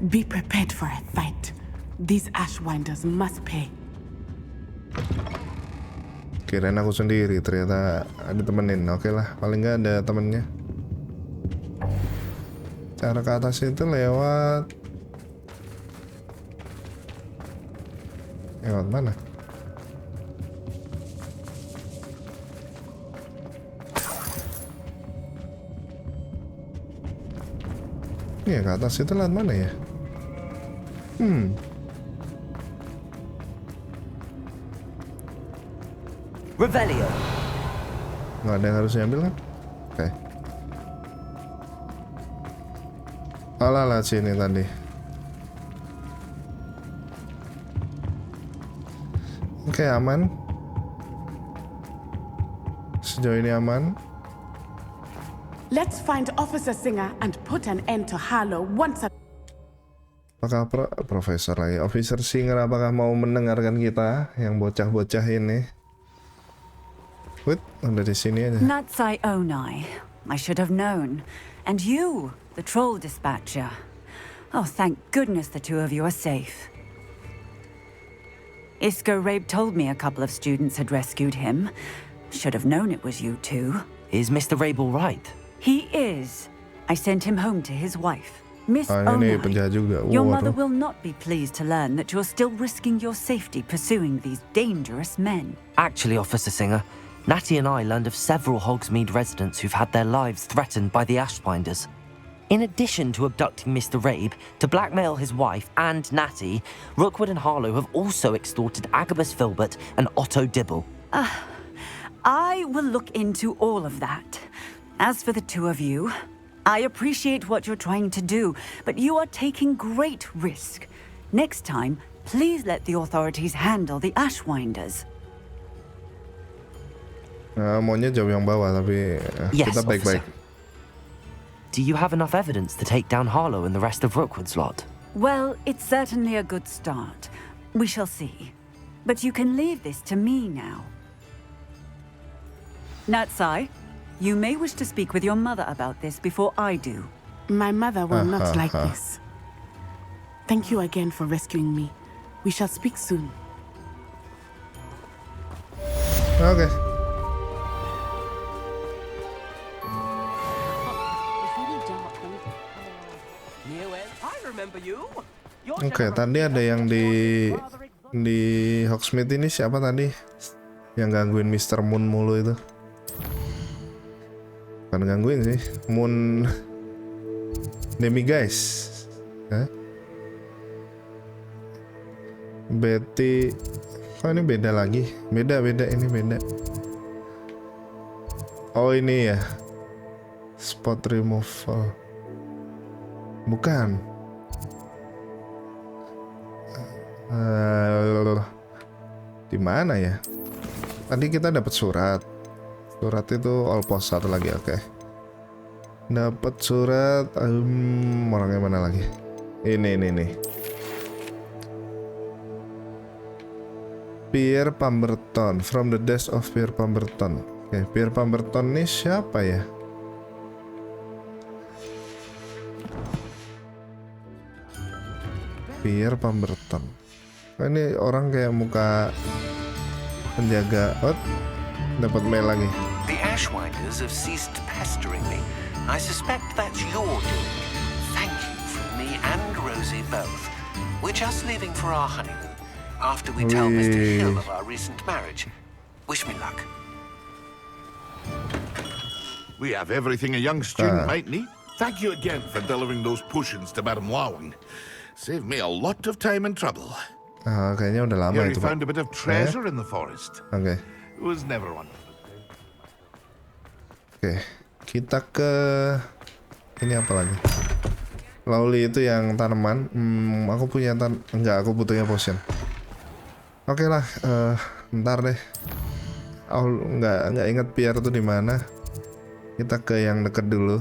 I: Be prepared for a fight. These Ashwinders must pay.
A: Kirain aku sendiri, ternyata ada temenin. Oke lah, paling nggak ada temennya. Cara ke atas itu lewat mana? Iya, ke atas itu lewat mana ya?
C: Revelio.
A: Nggak ada yang harus diambil kan? Oke. Alah sini tadi. Oke, aman. Sejauh ini aman.
I: Let's find Officer Singer and put an end to Harlow once again.
A: Apakah Profesor lagi? Officer Singer apakah mau mendengarkan kita yang bocah-bocah ini? Wait, udah di sini aja.
P: Natsai Onai. I should have known. And you, the troll dispatcher. Oh, thank goodness the two of you are safe. Isco Rabe told me a couple of students had rescued him. Should have known it was you two.
C: Is Mr. Rabe all right?
P: He is. I sent him home to his wife. Miss
A: Ini
P: Onai,
A: penjahat juga.
P: your mother will not be pleased to learn that you're still risking your safety pursuing these dangerous men.
C: Actually, Officer Singer, Natty and I learned of several Hogsmeade residents who've had their lives threatened by the Ashwinders. In addition to abducting Mr. Rabe to blackmail his wife and Natty, Rookwood and Harlow have also extorted Agabus Filbert and Otto Dibble.
P: I will look into all of that. As for the two of you, I appreciate what you're trying to do, but you are taking great risk. Next time, please let the authorities handle the Ashwinders.
A: Maunya jauh yang bawah, tapi
C: Yes,
A: kita baik-baik.
C: Do you have enough evidence to take down Harlow and the rest of Rookwood's lot?
P: Well, it's certainly a good start. We shall see. But you can leave this to me now. Natsai, You may wish to speak with your mother about this before I do.
I: My mother will not like this. Thank you again for rescuing me. We shall speak soon.
A: Oke. Oke, tadi ada yang di Hogsmeade ini siapa tadi? Yang gangguin Mr. Moon mulu itu. Bukan gangguin sih, Moon Demi guys. Betty, oh ini beda lagi, beda ini beda. Oh ini ya, spot removal, bukan. Di mana ya? Tadi kita dapat surat. Surat itu all post satu lagi, oke. Dapat surat, orangnya mana lagi? Ini. Pierre Pemberton, from the desk of Pierre Pemberton. Oke, Pierre Pemberton ini siapa ya? Pierre Pemberton. Oh, ini orang kayak muka penjaga. Oh, dapat mail lagi.
E: The Ashwinders have ceased pestering me. I suspect that's your doing. Thank you from me and Rosie both. We're just leaving for our honeymoon. After we tell Mr. Hill of our recent marriage. Wish me luck.
H: We have everything a young student might need. Thank you again for delivering those potions to Madame Lawing. Saved me a lot of time and trouble.
A: Kayaknya udah lama
H: Here
A: itu,
H: we found a bit of treasure in the forest.
A: Oke.
H: It was never one.
A: Oke, kita ke ini apa lagi? Lalu itu yang tanaman. Aku punya enggak, aku butuhnya potion. Oke lah, ntar deh. Oh, enggak ingat Pierre tuh di mana. Kita ke yang deket dulu.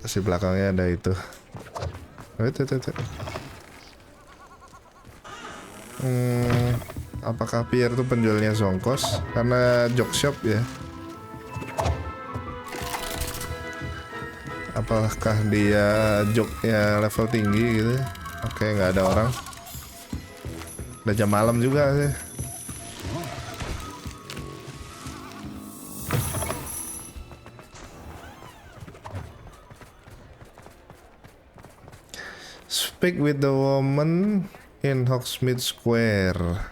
A: Terus di belakangnya ada itu. Itu. Apakah Pierre tuh penjualnya Zongkos? Karena joke shop ya. Apakah dia joke-nya level tinggi gitu? Oke, nggak ada orang. Udah jam malam juga sih. Speak with the woman in Hogsmeade Square.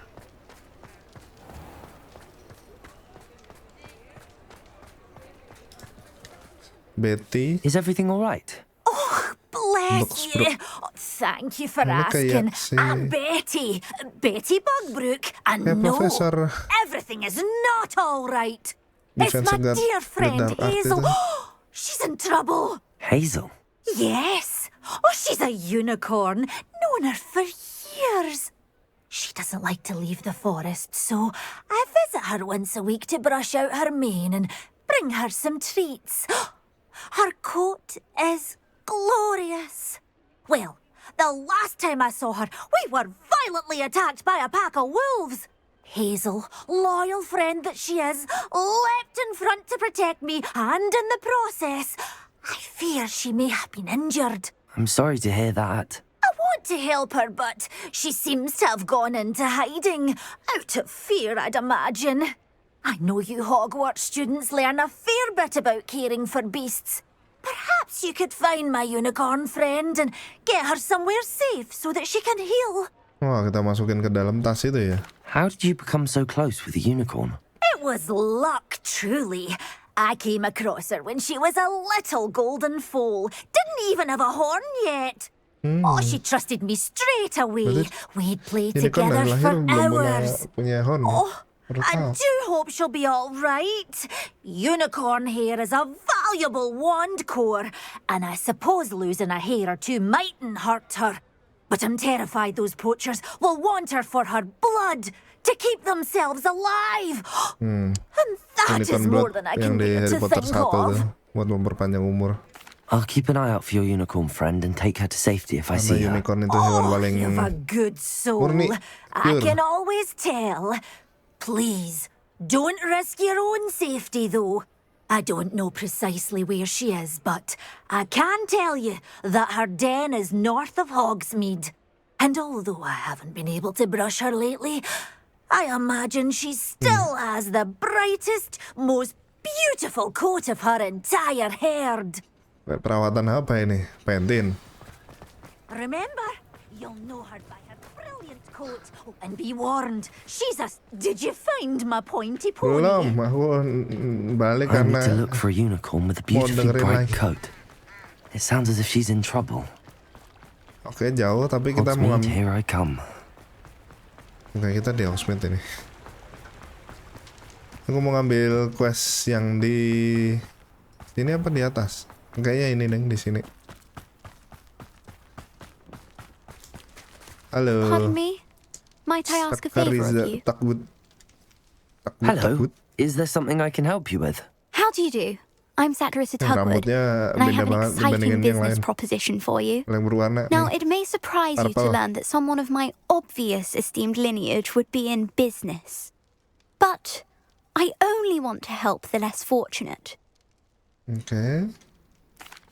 A: Betty,
C: is everything all right?
J: Oh, bless you. Oh, thank you for asking. I'm Betty. Betty Bugbrook. And no,
A: Professor.
J: Everything is not all right. It's my dear friend Hazel. She's in trouble.
C: Hazel?
J: Yes. Oh, she's a unicorn. Known her for years. She doesn't like to leave the forest, so I visit her once a week to brush out her mane and bring her some treats. Her coat is glorious. Well, the last time I saw her, we were violently attacked by a pack of wolves. Hazel, loyal friend that she is, leapt in front to protect me, and in the process, I fear she may have been injured.
C: I'm sorry to hear that.
J: I want to help her, but she seems to have gone into hiding. Out of fear, I'd imagine. I know you Hogwarts students learn a fair bit about caring for beasts. Perhaps you could find my unicorn friend and get her somewhere safe so that she can heal.
A: Wah, kita masukin ke dalam tas itu ya.
C: How did you become so close with the unicorn?
J: It was luck, truly. I came across her when she was a little golden foal. Didn't even have a horn yet. Oh, she trusted me straight away. We'd play together for hours. Oh, I do hope she'll be all right. Unicorn hair is a valuable wand core, and I suppose losing a hair or two mightn't hurt her. But I'm terrified those poachers will want her for her blood to keep themselves alive. And that is more than I can bear to think of.
A: Buat memperpanjang umur.
C: I'll keep an eye out for your unicorn friend and take her to safety if I see her.
A: Unicorn itu hewan paling
J: you've a good soul. I can always tell. Please, don't risk your own safety, though. I don't know precisely where she is, but I can tell you that her den is north of Hogsmeade. And although I haven't been able to brush her lately, I imagine she still has the brightest, most beautiful coat of her entire herd.
A: Perawatan apa ini? Pentin.
J: Remember, you'll know her by her brilliant coat. Oh, and be warned, she's a... Did you find my pointy pony?
A: Belum, aku balik
C: I need
A: karena
C: to look for a unicorn with a beautifully bright coat. It sounds as if she's in trouble.
A: Oke, jauh tapi kita mau
C: Hogsmeade, here I come.
A: Oke, kita di Hogsmeade ini. Aku mau ngambil quest yang di sini apa di atas? Kayaknya ini deng di sini. Halo.
D: Pardon me. Might I ask a favor of you?
C: Hello. Is there something I can help you with?
D: How do you do? I'm Sakharissa Tugwood, and I have an exciting business proposition for you. Now, it may surprise you to learn that someone of my obvious esteemed lineage would be in business. But I only want to help the less fortunate.
A: Okay.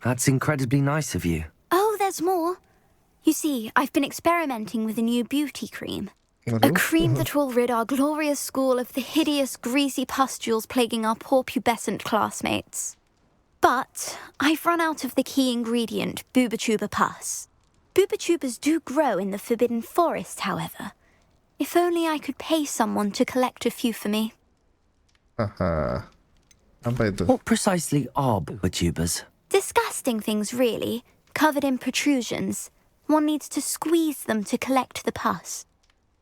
C: That's incredibly nice of you.
D: Oh, there's more. You see, I've been experimenting with a new beauty cream. A cream that will rid our glorious school of the hideous, greasy pustules plaguing our poor pubescent classmates. But I've run out of the key ingredient, boobotuber pus. Boobotubers do grow in the Forbidden Forest, however. If only I could pay someone to collect a few for me.
A: Apa itu?
C: What precisely are boobotubers?
D: Disgusting things, really, covered in protrusions. One needs to squeeze them to collect the pus.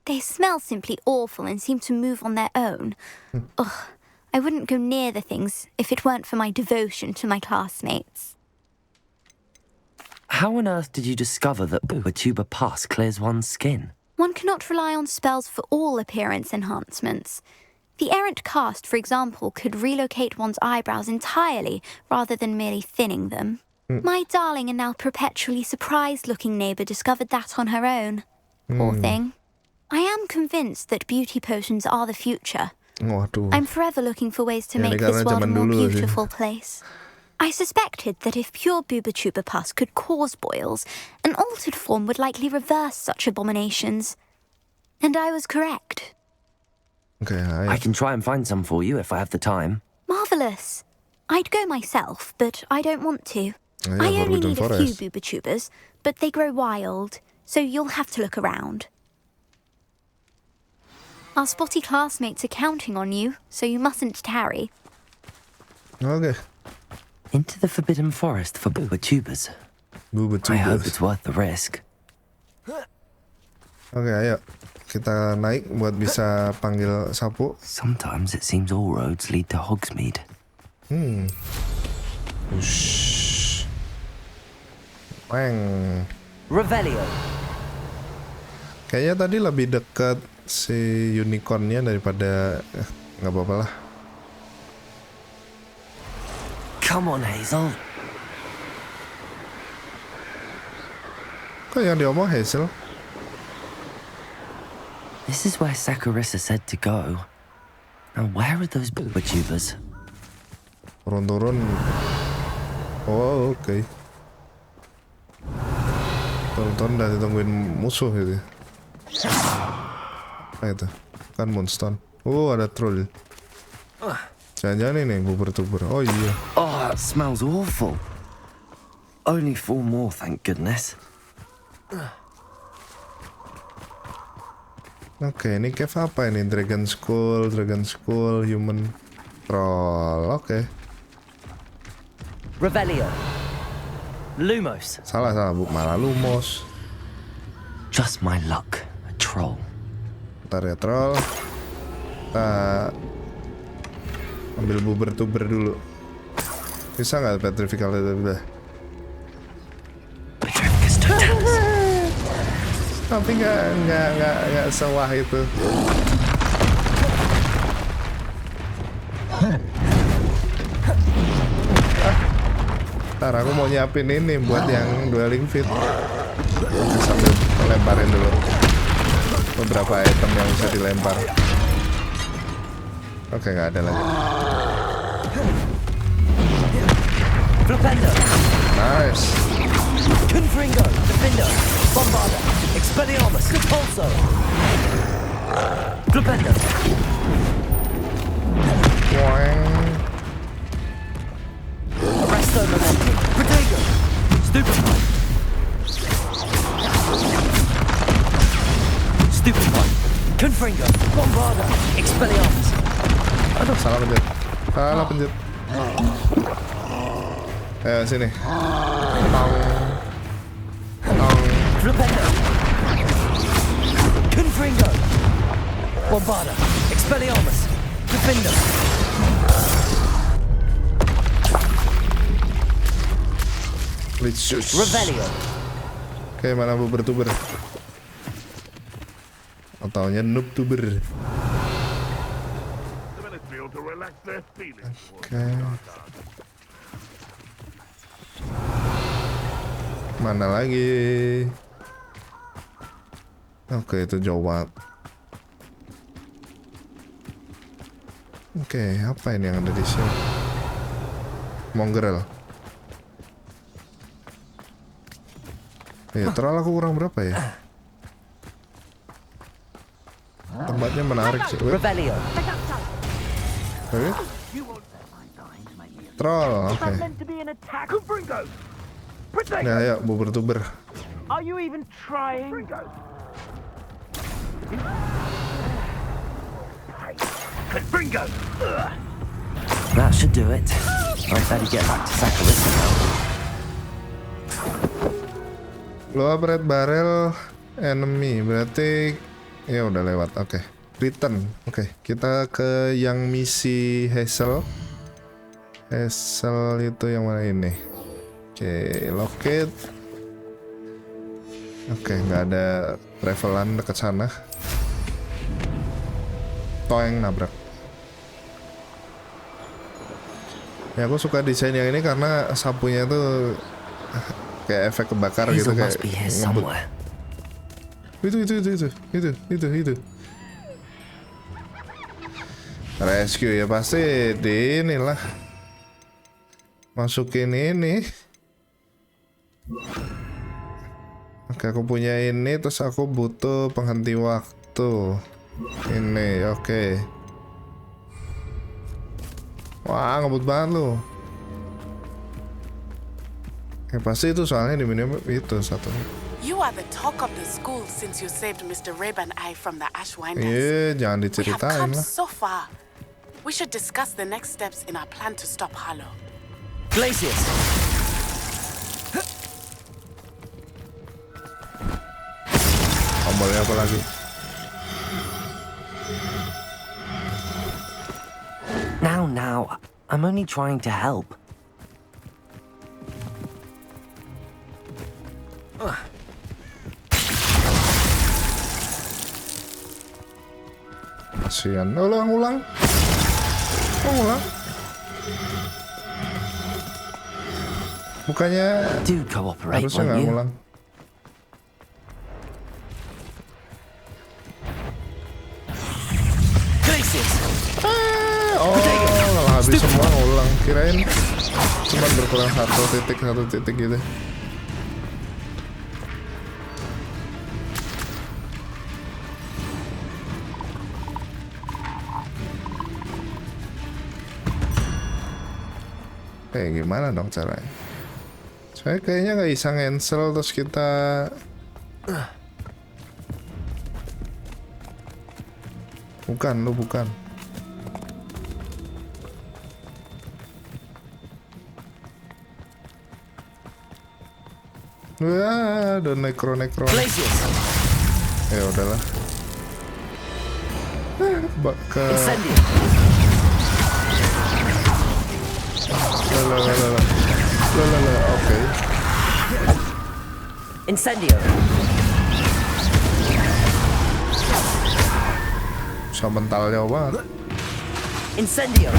D: They smell simply awful and seem to move on their own. Ugh, I wouldn't go near the things if it weren't for my devotion to my classmates.
C: How on earth did you discover that boobotuber pus clears one's skin?
D: One cannot rely on spells for all appearance enhancements. The errant cast, for example, could relocate one's eyebrows entirely rather than merely thinning them. My darling and now perpetually surprised-looking neighbour discovered that on her own. Poor thing. I am convinced that beauty potions are the future. I'm forever looking for ways to make this world a more beautiful place. I suspected that if pure boobotuber pus could cause boils, an altered form would likely reverse such abominations. And I was correct.
A: Okay,
C: I can try and find some for you if I have the time.
D: Marvellous. I'd go myself, but I don't want to. I only need a few boobotubers, but they grow wild, so you'll have to look around. Our spotty classmates are counting on you, so you mustn't tarry.
A: Okay.
C: Into the Forbidden Forest for boobotubers. I hope it's worth the risk.
A: Oke, ayo. Kita naik buat bisa panggil sapu.
C: Sometimes it seems all roads lead to Hogsmeade.
A: Ush. Weng.
C: Revelio.
A: Kayaknya tadi lebih dekat si unicornnya daripada nggak apa-apa lah.
C: Come on, Hazel.
A: Kok yang diomong Hazel?
C: This is where Sakharissa said to go. Now where are those boobotubers?
A: Turun-turun. Oh, oke. Turun-turun dan ditungguin musuh gitu. Apa itu? Kan Moonstone. Ada troll. Jangan-jangan ini bubur-tubur. Oh iya.
C: Oh, it smells awful. Only 4 more, thank goodness.
A: Oke, ini cave apa ini? Dragon Skull, Human Troll. Oke.
C: Revelio. Lumos.
A: Salah, malah Lumos.
C: Just my luck, a troll.
A: Ntar ya troll. Kita ambil bubur-tuber dulu. Bisa nggak petrifical itu? Tapi nggak sewah itu. Ntar aku mau nyiapin ini buat yang dueling fit. Sambil lemparin dulu beberapa item yang bisa dilempar. Oke, nggak ada lagi.
O: Flipendo.
A: Nice.
O: Confringo. Defender. Bombarda. Expelliarmus. Repulso. Flipendo. Arresto Momentum. Protego. Stupefy. Stupefy. Confringo. Bombarda. Expelliarmus.
A: Aduh, salah pencet. Salah pencet. Sini. Tong. Tong.
O: Flipendo. Confringo. Bombarda. Expelliarmus. Defender.
A: Litsus.
O: Revelio.
A: Oke, mana bertuber? Ataunya noob tuber. Oke. Mana lagi? Oke, itu jauh banget. Oke, apa ini yang ada di sini? Mongrel. Ya, terlalu aku kurang berapa ya? Tempatnya menarik sih.
O: Revelio.
A: Troll, oke. Nah, ayo, buber-tuber.
Q: Are you even trying?
O: Confringo. That should do it. I'd better get back to Sekali now.
A: Low red barrel enemy, berarti ya udah lewat. Oke. Return. Oke, kita ke yang misi Hazel. Hazel itu yang mana ini? Oke, locate. Oke, nggak ada travelan dekat sana. Toeng nabrak. Ya, aku suka desain yang ini karena sapunya tuh kayak efek kebakar gitu, kayak itu. Rescue ya pasti di inilah. Masukin ini. Oke, aku punya ini, terus aku butuh penghenti waktu. Ini, oke. Wah, ngebut banget lu. Ya pasti itu soalnya di menu itu satu.
I: You are the talk of the school since you saved Mr. Reb and I from the Ashwinders.
A: Iya, jangan
I: We have
A: diceritain
I: come
A: lah.
I: so far. We should discuss the next steps in our plan to stop Harlow.
O: Glacius.
A: Tombolnya apa lagi?
C: Now, I'm only trying to help.
A: Kasian. Ulang. Bukannya
C: Do cooperate,
A: harusnya
C: won't
A: nggak
C: you?
A: ngulang. Kalau habis semua ngulang. Kirain cuma berkurang satu titik gitu. Gimana dong caranya? Saya kayaknya nggak bisa cancel terus kita bukan. Wah, ada nekro. Ya udahlah. Oke.
O: Incendio.
A: Bisa mental jauh banget.
O: Incendio.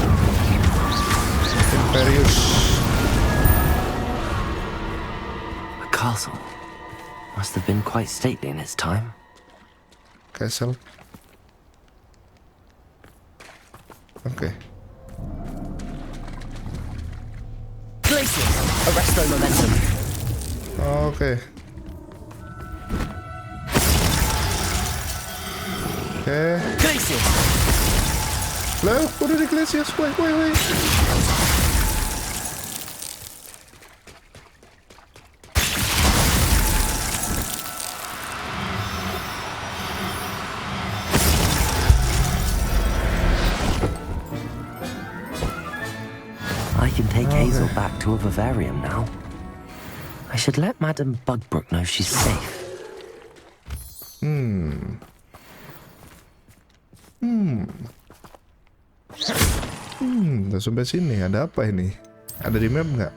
A: Imperius.
C: A castle. Must have been quite stately in its time.
A: Castle. Oke.
O: Glaciers, arresto momentum.
A: Oke. Oke.
O: Glaciers.
A: Lah, udah di glaciers. Woi.
C: I can take Hazel back to a vivarium now. I should let Madam Bugbrook know she's safe.
A: Udah sampai sini. Ada apa ini? Ada di map nggak?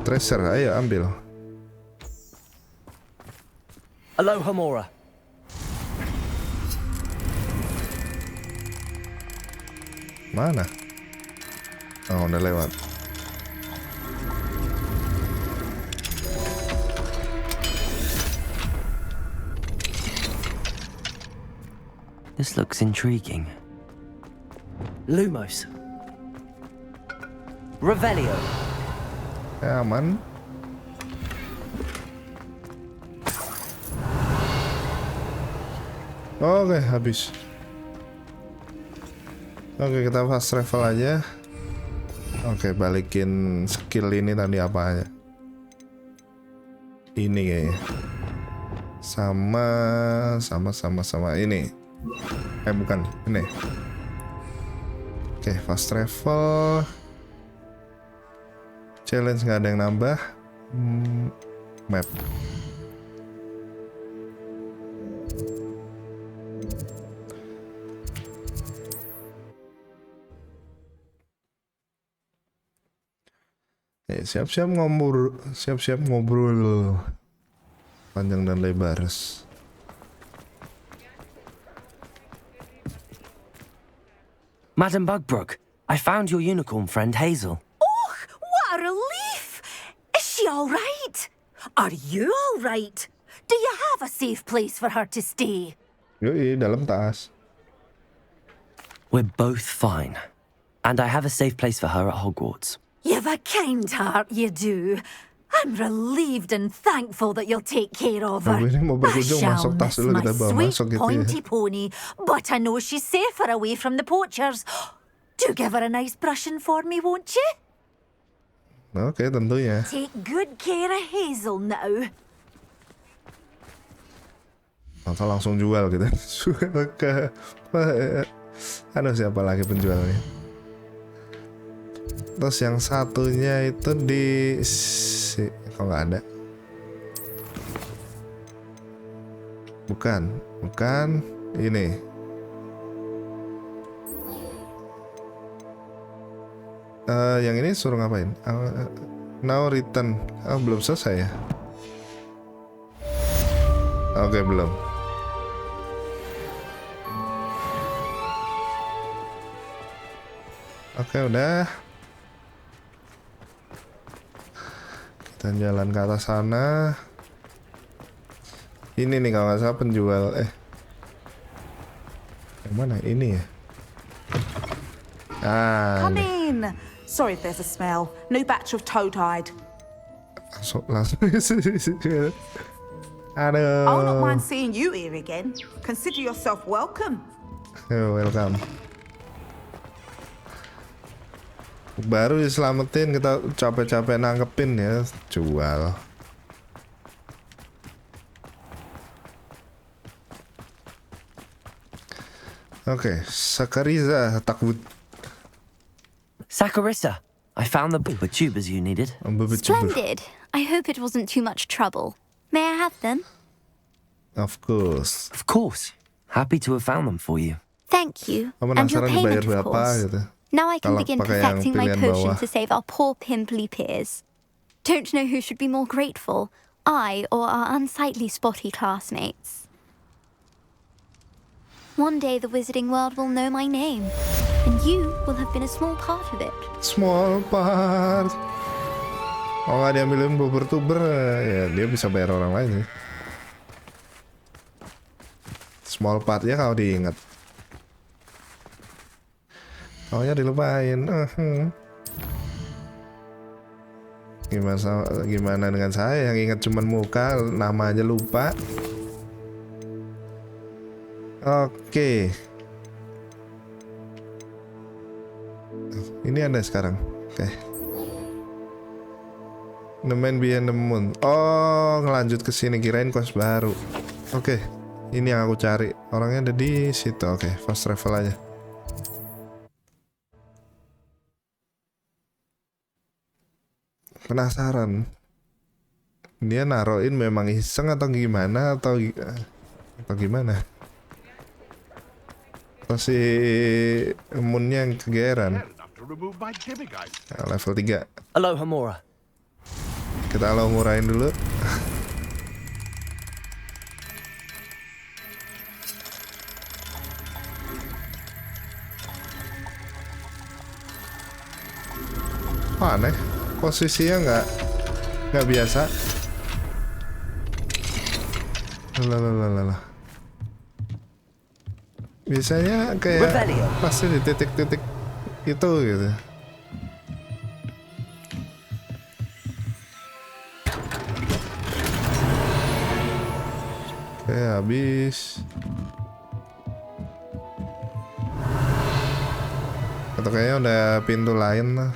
A: Treasure. Ayo ambil.
O: Aloha Mora.
A: Mana? Oh, udah lewat.
C: This looks intriguing.
O: Lumos. Revelio.
A: Aman. Oke, habis. Oke, kita fast travel aja. Oke, balikin skill ini tadi apa aja. Ini kayaknya. Sama ini. Bukan, ini. Oke, fast travel. Challenge nggak ada yang nambah. Map. Siap-siap ngobrol panjang dan lebar.
C: Madam Bugbrook, I found your unicorn friend Hazel.
J: Oh, what a relief! Is she all right? Are you all right? Do you have a safe place for her to stay?
A: Yoi, dalam tas.
C: We're both fine. And I have a safe place for her at Hogwarts.
J: You've a kind heart, you do. I'm relieved and thankful that you'll take care of her. I shall miss my sweet pointy pony, but I know she's safer away from the poachers. Do give her a nice brushing for me, won't you?
A: Oke, tentunya.
J: Take good care of Hazel now.
A: Atau langsung jual gitu. Ke aduh, siapa lagi penjualnya? Terus yang satunya itu di kok nggak ada? Bukan ini. Yang ini suruh ngapain? Now return. Belum selesai ya? Oke, belum. Oke, udah. Kita jalan ke atas sana. Ini nih kalau nggak salah penjual. Yang mana? Ini ya?
R: Come in. Sorry if there's a smell. New batch of toad-hide.
A: Langsung. Aduh.
R: I'll not mind seeing you here again. Consider yourself welcome.
A: Welcome. Baru diselamatin, kita capek-capek nangkepin ya, jual. Oke, Sakariza takut.
C: Saccharissa, I found the booba tubers you needed.
S: Splendid. I hope it wasn't too much trouble. May I have them?
A: Of course.
C: Of course. Happy to have found them for you.
S: Thank you. And your payment, of course.
A: Gitu.
S: Now I can begin perfecting my potion
A: bawah.
S: to save our poor pimply peers. Don't know who should be more grateful, I or our unsightly spotty classmates. One day the wizarding world will know my name, and you will have been a small part of it.
A: Small part. Oh, nggak diambilin bertuber, ya dia bisa bayar orang lain sih. Small part-nya kalau diingat. Taunya dilupain. Gimana dengan saya yang ingat cuman muka, nama aja lupa. Oke. Ini ada sekarang. Oke. The Man Behind the Moon. Oh, ngelanjut ke sini, kirain quest baru. Oke. Ini yang aku cari. Orangnya ada di situ. Oke, fast travel aja. Penasaran. Dia naruhin memang iseng atau gimana atau gimana? Atau si Moonnya yang kegeeran. Nah, level 3.
O: Aloha Mora.
A: Kita murahin dulu. Oh, aneh. Posisinya nggak biasa. Lalalala. Biasanya kayak pasti di titik-titik itu gitu. Oke, habis. Atau kayaknya udah pintu lain lah.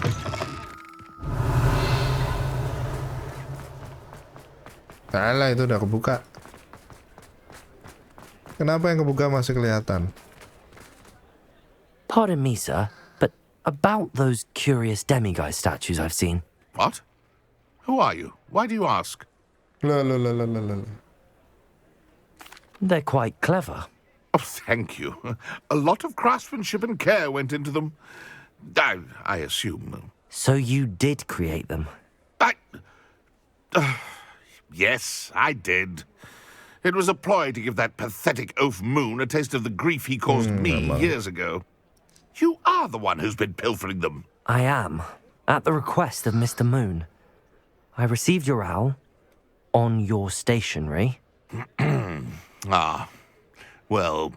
A: Salah, itu udah kebuka. Kenapa yang kebuka masih kelihatan?
C: Pardon me, sir, but about those curious demiguise statues I've seen.
H: What? Who are you? Why do you ask?
A: La.
C: They're quite clever.
H: Oh, thank you. A lot of craftsmanship and care went into them. I assume.
C: So you did create them?
H: Yes, I did. It was a ploy to give that pathetic oaf Moon a taste of the grief he caused me years ago. You are the one who's been pilfering them.
C: I am, at the request of Mr. Moon. I received your owl on your stationery.
H: Well,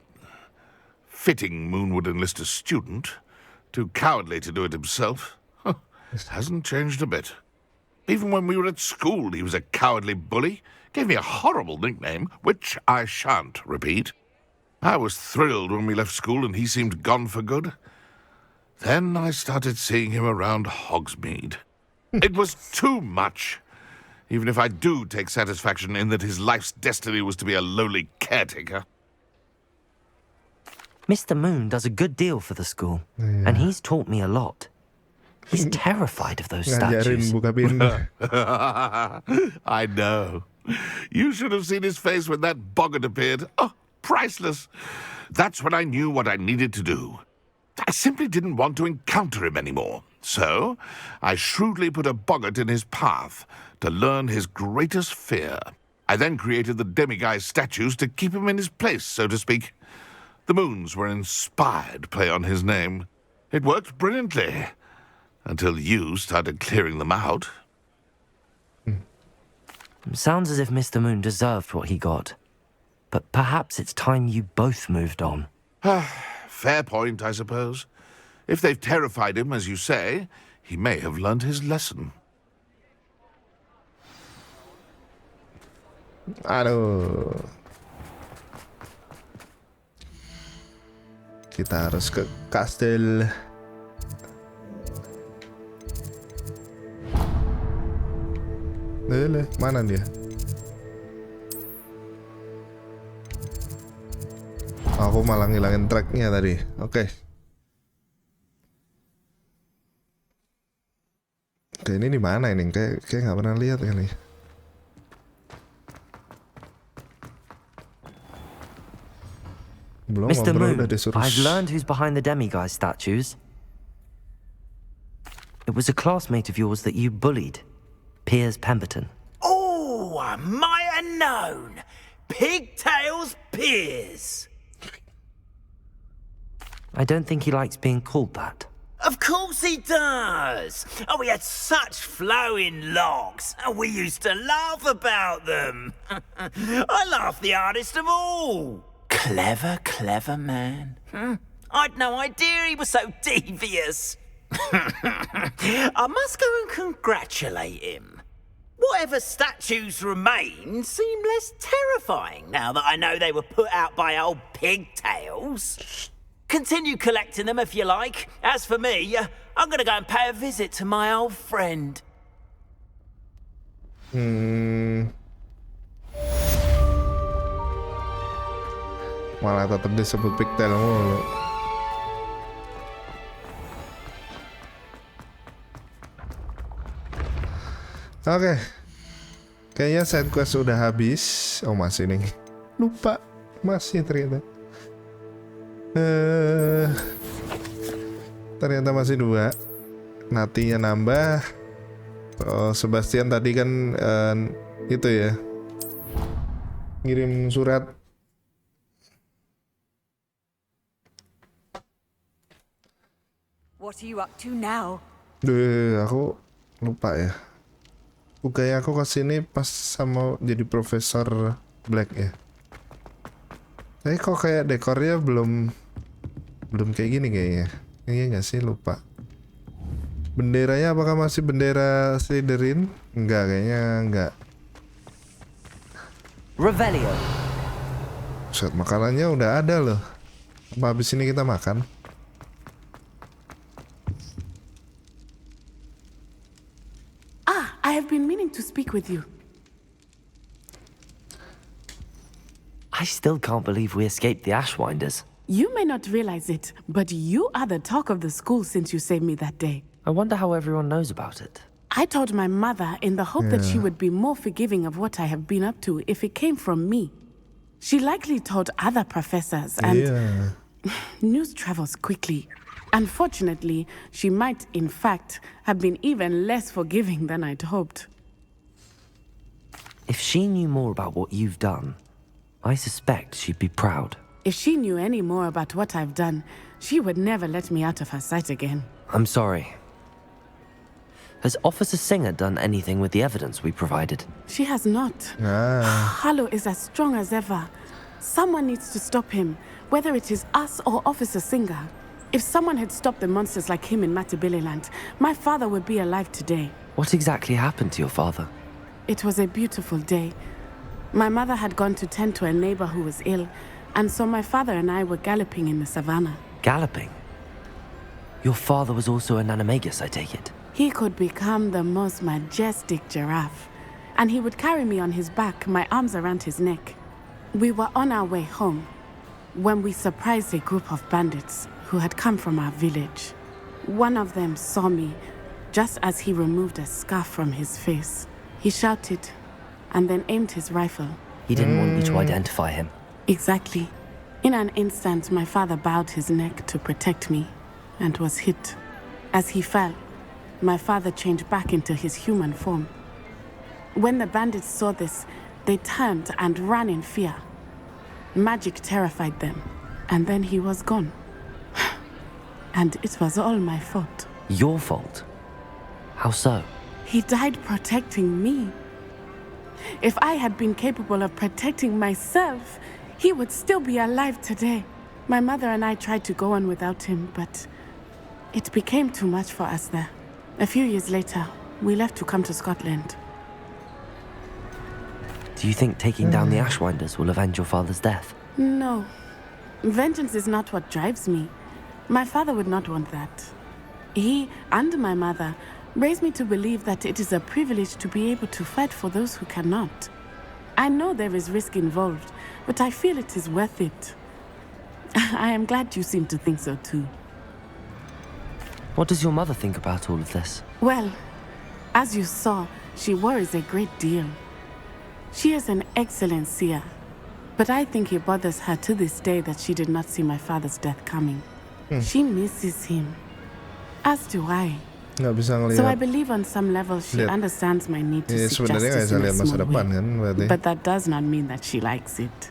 H: fitting Moon would enlist a student. Too cowardly to do it himself. Hasn't changed a bit. Even when we were at school, he was a cowardly bully. Gave me a horrible nickname, which I shan't repeat. I was thrilled when we left school and he seemed gone for good. Then I started seeing him around Hogsmeade. It was too much. Even if I do take satisfaction in that his life's destiny was to be a lowly caretaker.
C: Mr. Moon does a good deal for the school, and he's taught me a lot. He's terrified of those statues.
H: I know. You should have seen his face when that boggart appeared. Oh, priceless. That's when I knew what I needed to do. I simply didn't want to encounter him anymore. So, I shrewdly put a boggart in his path to learn his greatest fear. I then created the demiguise statues to keep him in his place, so to speak. The moons were an inspired play on his name. It worked brilliantly. Until you started clearing them out.
C: Sounds as if Mr. Moon deserved what he got. But perhaps it's time you both moved on.
H: Fair point, I suppose. If they've terrified him, as you say, he may have learned his lesson.
A: Aduh. Kita harus ke kastil. Mana dia? Aku malah ngilangin tracknya tadi. Oke. Oke, ini di mana ini? Kayak nggak pernah lihat kali. Belum.
C: Mr. Moon,
A: udah disuruh.
C: I've learned who's behind the demiguise statues. It was a classmate of yours that you bullied, Piers Pemberton.
Q: Oh, I might have known. Pigtails Piers.
C: I don't think he likes being called that.
Q: Of course he does. Oh, we had such flowing locks, and we used to laugh about them. I laughed the hardest of all. Clever, clever man. I'd no idea he was so devious. I must go and congratulate him. Whatever statues remain seem less terrifying now that I know they were put out by old pigtails. Continue collecting them if you like. As for me, I'm going to go and pay a visit to my old friend.
A: Malah tetap disebut pigtail mulu. Oke. Kayaknya side quest udah habis. Oh, masih nih. Lupa. Masih ternyata. Ternyata masih 2. Natty-nya nambah. Oh, Sebastian tadi kan itu ya. Ngirim surat.
P: What are you up to now?
A: Aku lupa ya. Kayak aku kesini pas sama jadi Profesor Black ya. Tapi kok kayak dekornya belum kayak gini kayaknya. Iya nggak sih, lupa. Benderanya apakah masih bendera Slytherin? Enggak, kayaknya enggak.
C: Revelio.
A: Set, makanannya udah ada loh. Apa habis ini kita makan?
I: I have been meaning to speak with you.
C: I still can't believe we escaped the Ashwinders.
I: You may not realize it, but you are the talk of the school since you saved me that day.
C: I wonder how everyone knows about it.
I: I told my mother in the hope that she would be more forgiving of what I have been up to if it came from me. She likely told other professors, and news travels quickly. Unfortunately, she might, in fact, have been even less forgiving than I'd hoped.
C: If she knew more about what you've done, I suspect she'd be proud.
I: If she knew any more about what I've done, she would never let me out of her sight again.
C: I'm sorry. Has Officer Singer done anything with the evidence we provided?
I: She has not. Harlow is as strong as ever. Someone needs to stop him, whether it is us or Officer Singer. If someone had stopped the monsters like him in Matabeleland, my father would be alive today.
C: What exactly happened to your father?
I: It was a beautiful day. My mother had gone to tend to a neighbor who was ill, and so my father and I were galloping in the savannah.
C: Galloping? Your father was also an animagus, I take it?
I: He could become the most majestic giraffe, and he would carry me on his back, my arms around his neck. We were on our way home when we surprised a group of bandits who had come from our village. One of them saw me just as he removed a scarf from his face. He shouted and then aimed his rifle.
C: He didn't want you to identify him.
I: Exactly. In an instant, my father bowed his neck to protect me and was hit. As he fell, my father changed back into his human form. When the bandits saw this, they turned and ran in fear. Magic terrified them, and then he was gone. And it was all my fault.
C: Your fault? How so?
I: He died protecting me. If I had been capable of protecting myself, he would still be alive today. My mother and I tried to go on without him, but it became too much for us there. A few years later, we left to come to Scotland.
C: Do you think taking down the Ashwinders will avenge your father's death?
I: No. Vengeance is not what drives me. My father would not want that. He and my mother raised me to believe that it is a privilege to be able to fight for those who cannot. I know there is risk involved, but I feel it is worth it. I am glad you seem to think so too.
C: What does your mother think about all of this?
I: Well, as you saw, she worries a great deal. She is an excellent seer, but I think it bothers her to this day that she did not see my father's death coming. She misses him, as do I. So I believe on some level she understands my need to seek justice in a small way. But that does not mean that she likes it.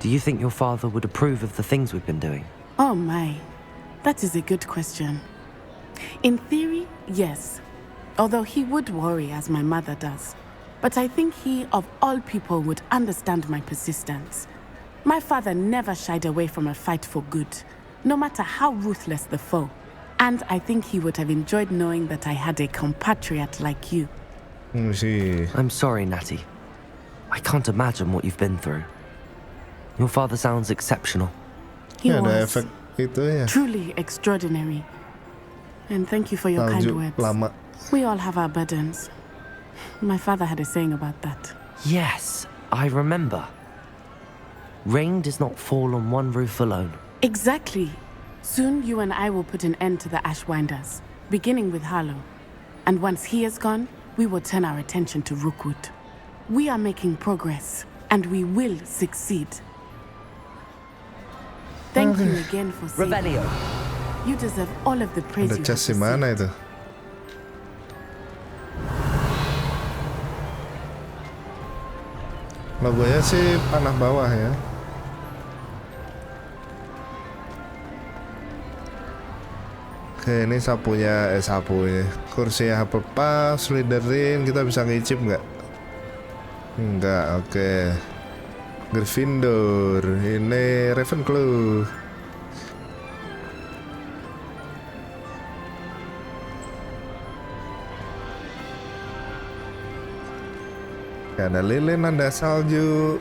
C: Do you think your father would approve of the things we've been doing?
I: Oh my, that is a good question. In theory, yes. Although he would worry, as my mother does. but I think he, of all people, would understand my persistence. My father never shied away from a fight for good, no matter how ruthless the foe. And I think he would have enjoyed knowing that I had a compatriot like you.
C: I'm sorry, Natty. I can't imagine what you've been through. Your father sounds exceptional.
I: He was truly extraordinary. And thank you for your kind words. We all have our burdens. My father had a saying about that.
C: Yes, I remember. Rain does not fall on one roof alone.
I: Exactly. Soon you and I will put an end to the Ashwinders, beginning with Lalu. And once he is gone, we will turn our attention to Rookwood. We are making progress, and we will succeed. Thank you again for saving me. You deserve all of the praise you have received.
A: Mana itu? Logonya sih panah bawah ya. Oke, ini sapunya, kursinya Hufflepuff, Slytherin, kita bisa ngicip nggak? Enggak, oke. Gryffindor, ini Ravenclaw. Ada lilin, ada salju.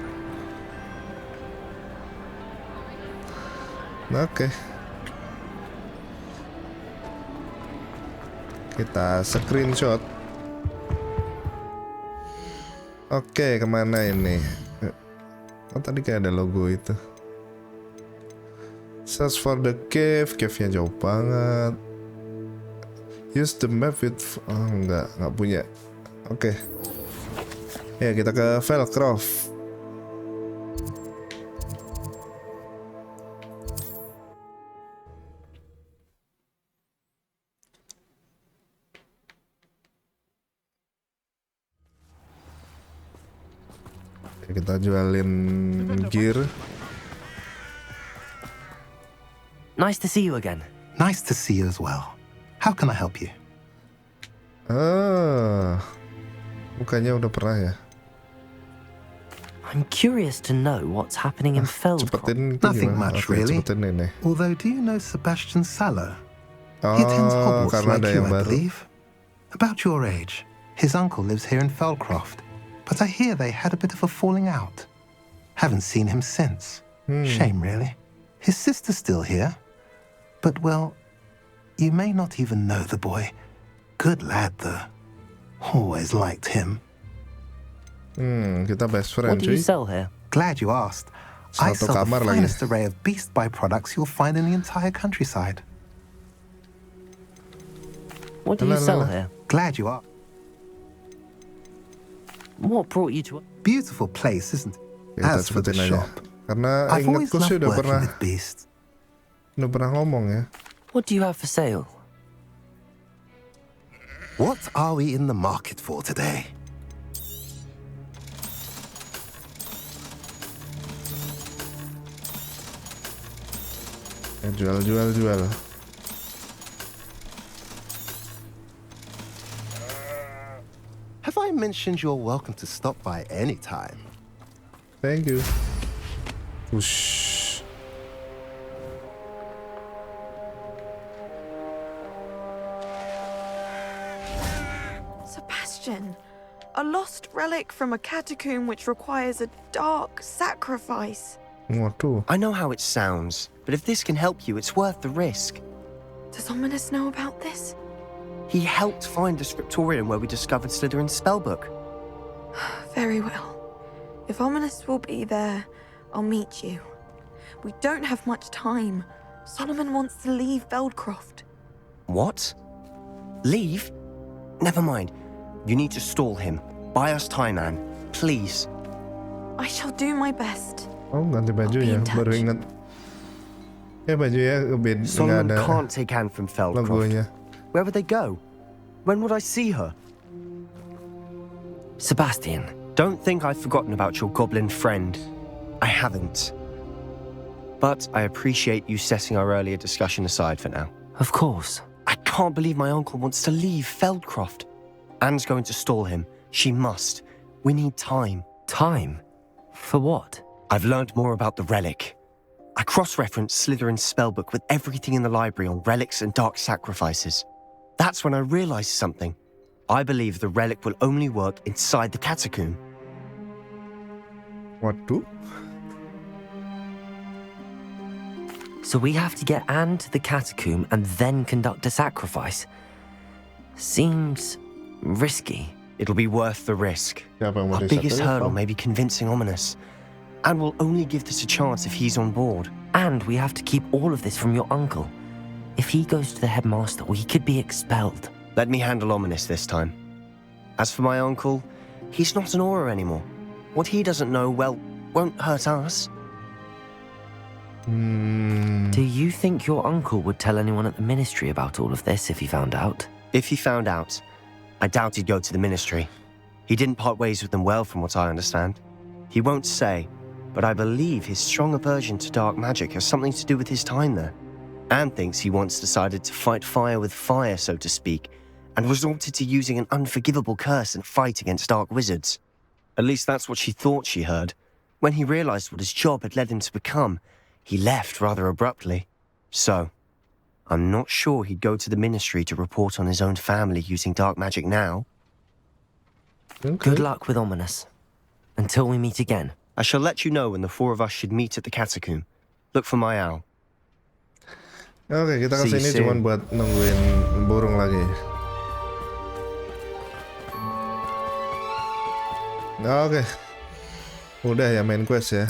A: Oke. Kita screenshot. Oke, kemana ini? Oh, tadi kayak ada logo itu. Search for the cave. Cave-nya jauh banget. Use the map with... Oh, nggak punya. Oke. Ya, kita ke Velcroft. Kita jualin gear.
C: Nice to see you again.
T: Nice to see you as well. How can I help you?
A: Bukannya udah pernah ya?
C: I'm curious to know what's happening in Feldcroft.
T: Nothing much, really. Although, do you know Sebastian Saller? He attends Hogwarts like you, I believe. About your age. His uncle lives here in Feldcroft. But I hear they had a bit of a falling out. Haven't seen him since. Shame, really. His sister's still here. But, well, you may not even know the boy. Good lad, though. Always liked him.
A: Kita best friend,
C: What do you sell here?
T: Glad you asked. I sell the finest array of beast byproducts you'll find in the entire countryside.
C: What do you sell here?
T: Glad you asked.
C: What brought you to...
T: Beautiful place, isn't it? As for the shop,
A: karena
T: I've always
A: ingatku sih
T: loved working with beasts.
A: Udah pernah ngomong ya.
C: What do you have for sale?
T: What are we in the market for today?
A: Jual.
T: Have I mentioned you're welcome to stop by any time?
A: Thank you. Whoosh.
U: Sebastian, a lost relic from a catacomb which requires a dark sacrifice.
V: I know how it sounds, but if this can help you, it's worth the risk.
U: Does Ominous know about this?
V: He helped find the scriptorium where we discovered Slytherin's spellbook.
U: Very well. If Ominous will be there, I'll meet you. We don't have much time. Solomon wants to leave Feldcroft.
V: What? Leave? Never mind. You need to stall him. Buy us time, Anne. Please.
U: I shall do my best.
A: Oh, ganti baju ya, baru ingat. Ya baju ya beda.
V: Solomon can't take Anne from Feldcroft.
A: Logonya.
V: Where would they go? When would I see her?
C: Sebastian.
V: Don't think I've forgotten about your goblin friend. I haven't. But I appreciate you setting our earlier discussion aside for now.
C: Of course.
V: I can't believe my uncle wants to leave Feldcroft. Anne's going to stall him. She must. We need time.
C: Time? For what?
V: I've learned more about the relic. I cross-referenced Slytherin's spellbook with everything in the library on relics and dark sacrifices. That's when I realized something. I believe the relic will only work inside the catacomb.
A: What do?
C: So we have to get Anne to the catacomb and then conduct a sacrifice. Seems risky.
V: It'll be worth the risk. Our biggest hurdle may be convincing Ominous. And we'll only give this a chance if he's on board.
C: And we have to keep all of this from your uncle. If he goes to the headmaster, we could be expelled.
V: Let me handle Ominous this time. As for my uncle, he's not an Auror anymore. What he doesn't know, well, won't hurt us.
C: Do you think your uncle would tell anyone at the ministry about all of this if he found out?
V: If he found out, I doubt he'd go to the ministry. He didn't part ways with them well, from what I understand. He won't say, but I believe his strong aversion to dark magic has something to do with his time there. Anne thinks he once decided to fight fire with fire, so to speak, and resorted to using an unforgivable curse and fight against dark wizards. At least that's what she thought she heard. When he realized what his job had led him to become, he left rather abruptly. So, I'm not sure he'd go to the ministry to report on his own family using dark magic now.
A: Okay.
C: Good luck with Ominous. Until we meet again.
V: I shall let you know when the four of us should meet at the catacomb. Look for my owl.
A: Oke, kita kesini cuma buat nungguin burung lagi. Oke. Udah ya main quest ya.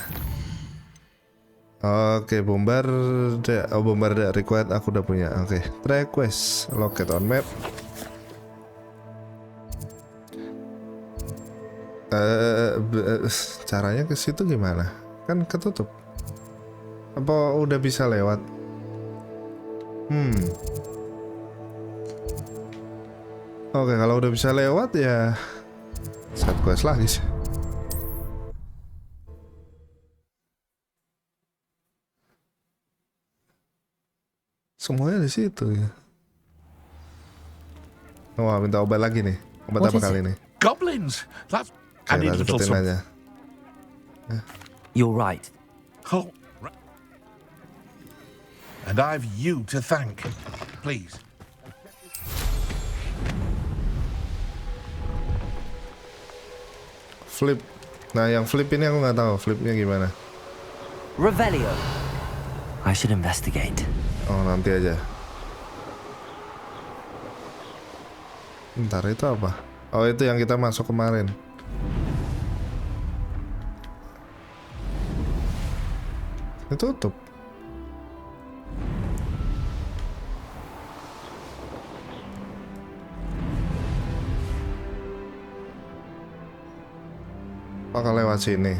A: Oke, bombarda required aku udah punya. Oke, track quest, locate on map. Caranya ke situ gimana? Kan ketutup. Apa udah bisa lewat? Oke, kalau udah bisa lewat ya side quest lagi sih. Semuanya di situ ya. Wah, minta obat lagi nih. Obat apa kali ini?
H: Goblins. That's I need a little something.
C: You're right.
H: Oh. And I've you to thank. Please.
A: Flip. Nah, yang flip ini aku nggak tahu flipnya gimana.
C: Revelio. I should investigate.
A: Oh, nanti aja. Bentar, itu apa? Oh, itu yang kita masuk kemarin. Tutup. Bakal lewat sini.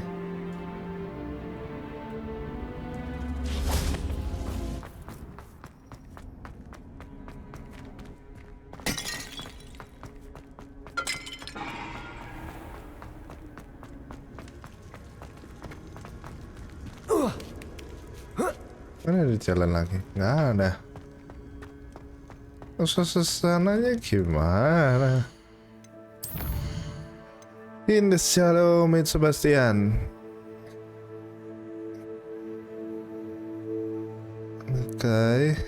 A: Mana ada jalan lagi? Nggak ada. Suasananya gimana? In the shadow, meet Sebastian. Okay.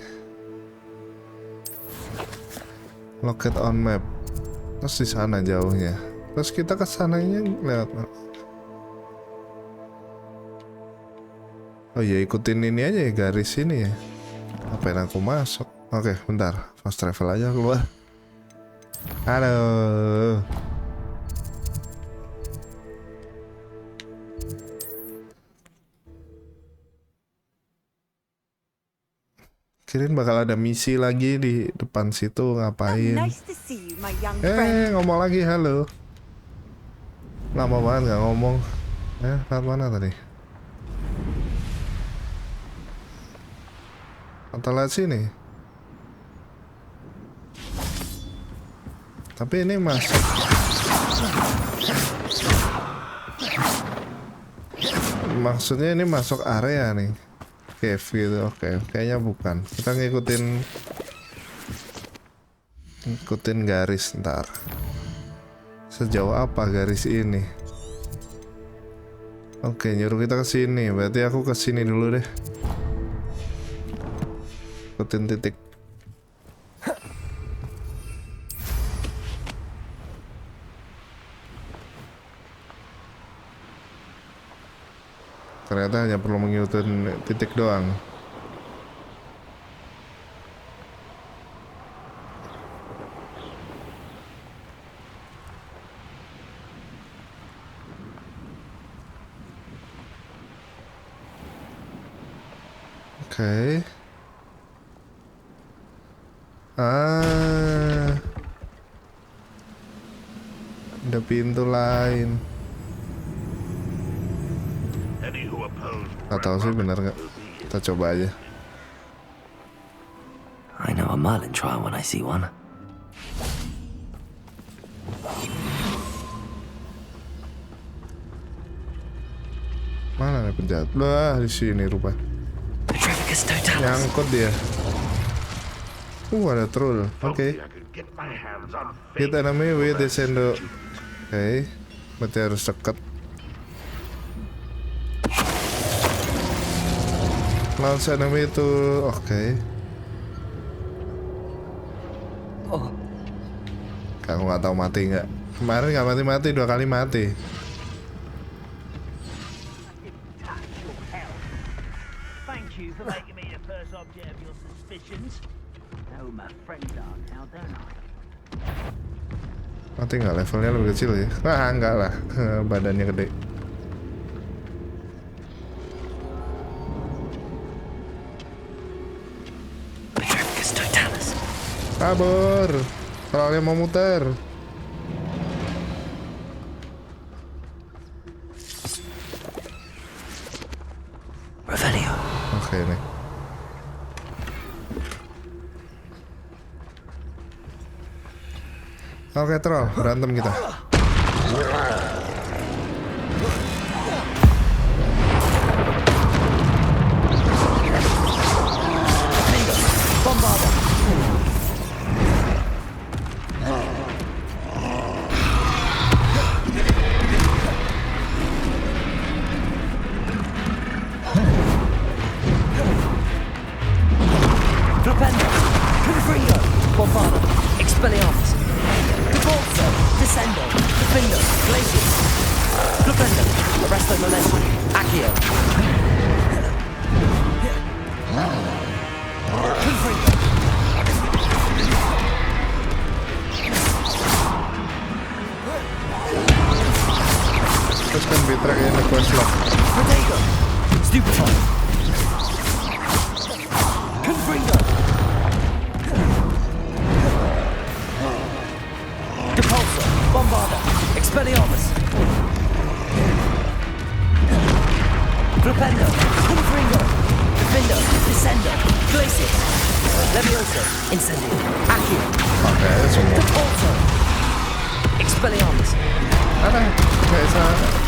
A: Locate on map. Terus di sana jauhnya. Terus kita ke sananya lewat. Oh iya, ikutin ini aja ya, garis ini ya. Apain aku masuk? Oke, bentar. Fast travel aja keluar. Halo. Kirain bakal ada misi lagi di depan situ, ngapain? Ngomong lagi, halo. Lama banget nggak ngomong. Lewat mana tadi? Atau lewat sini? Tapi ini masuk. Maksudnya ini masuk area nih. Cave gitu. Oke, kayaknya bukan. Kita ngikutin garis ntar. Sejauh apa garis ini? Oke, nyuruh kita ke sini. Berarti aku ke sini dulu deh. Ikutin titik. Ternyata hanya perlu mengikuti titik doang. Oke. Ada pintu lain. Gak tahu sih bener nggak. Kita coba aja.
C: I know a Merlin trial when I see one.
A: Mana nih penjahat? Lah di sini rupa. Nyangkut dia. Ada troll. Oke. Hit enemy with the sendo. Oke. Berarti harus dekat. Launch enemy itu. Oke. Aku nggak tahu mati nggak. Kemarin nggak mati-mati, 2 kali mati. Mati nggak? Levelnya lebih kecil ya? Wah enggak lah, badannya gede. Kabur, soalnya mau muter. Oke nih. Oke, troll, berantem kita.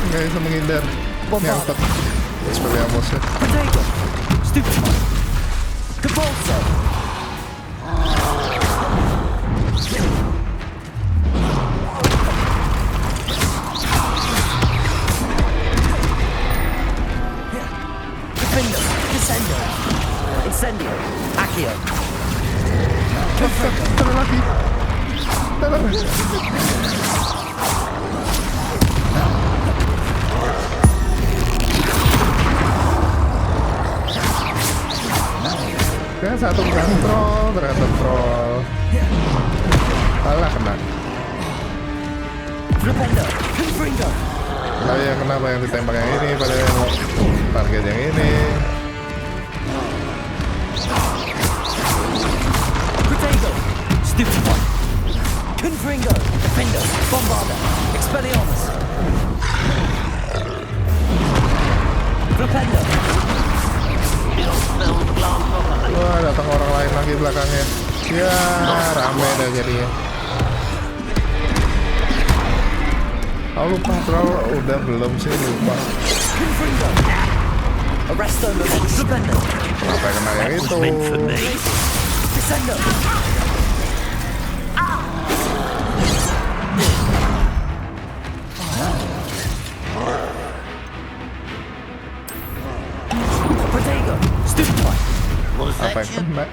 A: Nggak bisa menghindar. Nyangkut. Seperti amosnya. Satu kontrol, ternyata troll. Alah kena. Nah ya kenapa yang ditembak yang ini pada yang target yang ini? Wah, datang orang lain lagi belakangnya. Ya, rame dah jadinya. Oh, lupa, troll udah belum sih, lupa. Kenapa kena yang itu? kena.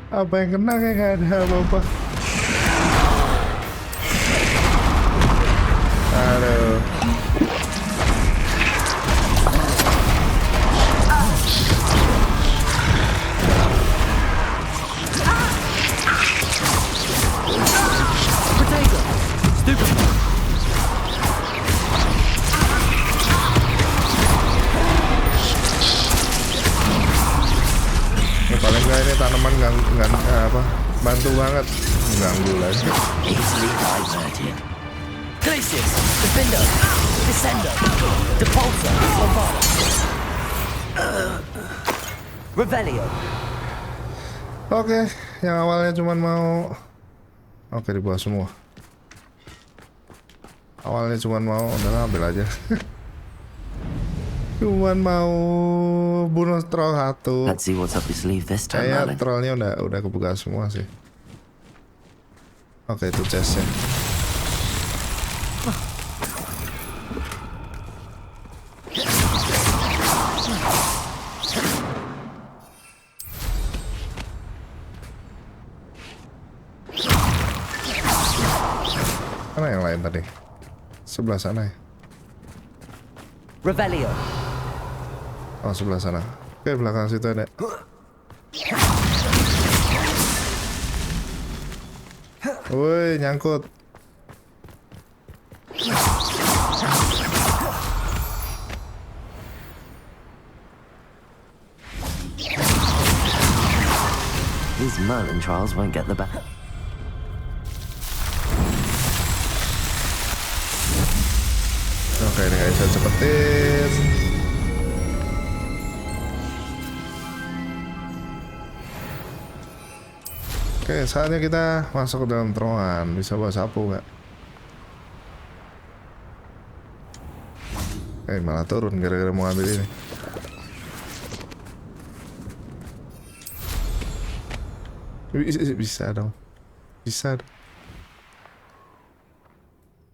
A: Apa yang kena kayak gak ada apa-apa. Aduh. Paling nggak ini tanaman apa bantu banget, ganggu lagi.
O: Easily diverted. Glacius, defender, descender, depulsor, bombard. Revelio.
A: Oke, yang awalnya cuman mau di bawah semua. Awalnya cuman mau udah ambil aja. Cuman mau bunuh troll satu.
C: Let's see what's up his sleeve this time,
A: Kayaknya trollnya udah kebuka semua sih. Oke, itu chestnya. Mana yang lain tadi? Sebelah sana ya?
O: Revelio.
A: Oh, sebelah sana. Oke, belakang situ ada. Woi, nyangkut.
C: These Merlin trials won't get the back.
A: Oke, ini guys, saya cepetin. Oke, saatnya kita masuk ke dalam terowongan. Bisa bawa sapu nggak? Malah turun gara-gara mau ambil ini. Bisa dong. Bisa dong.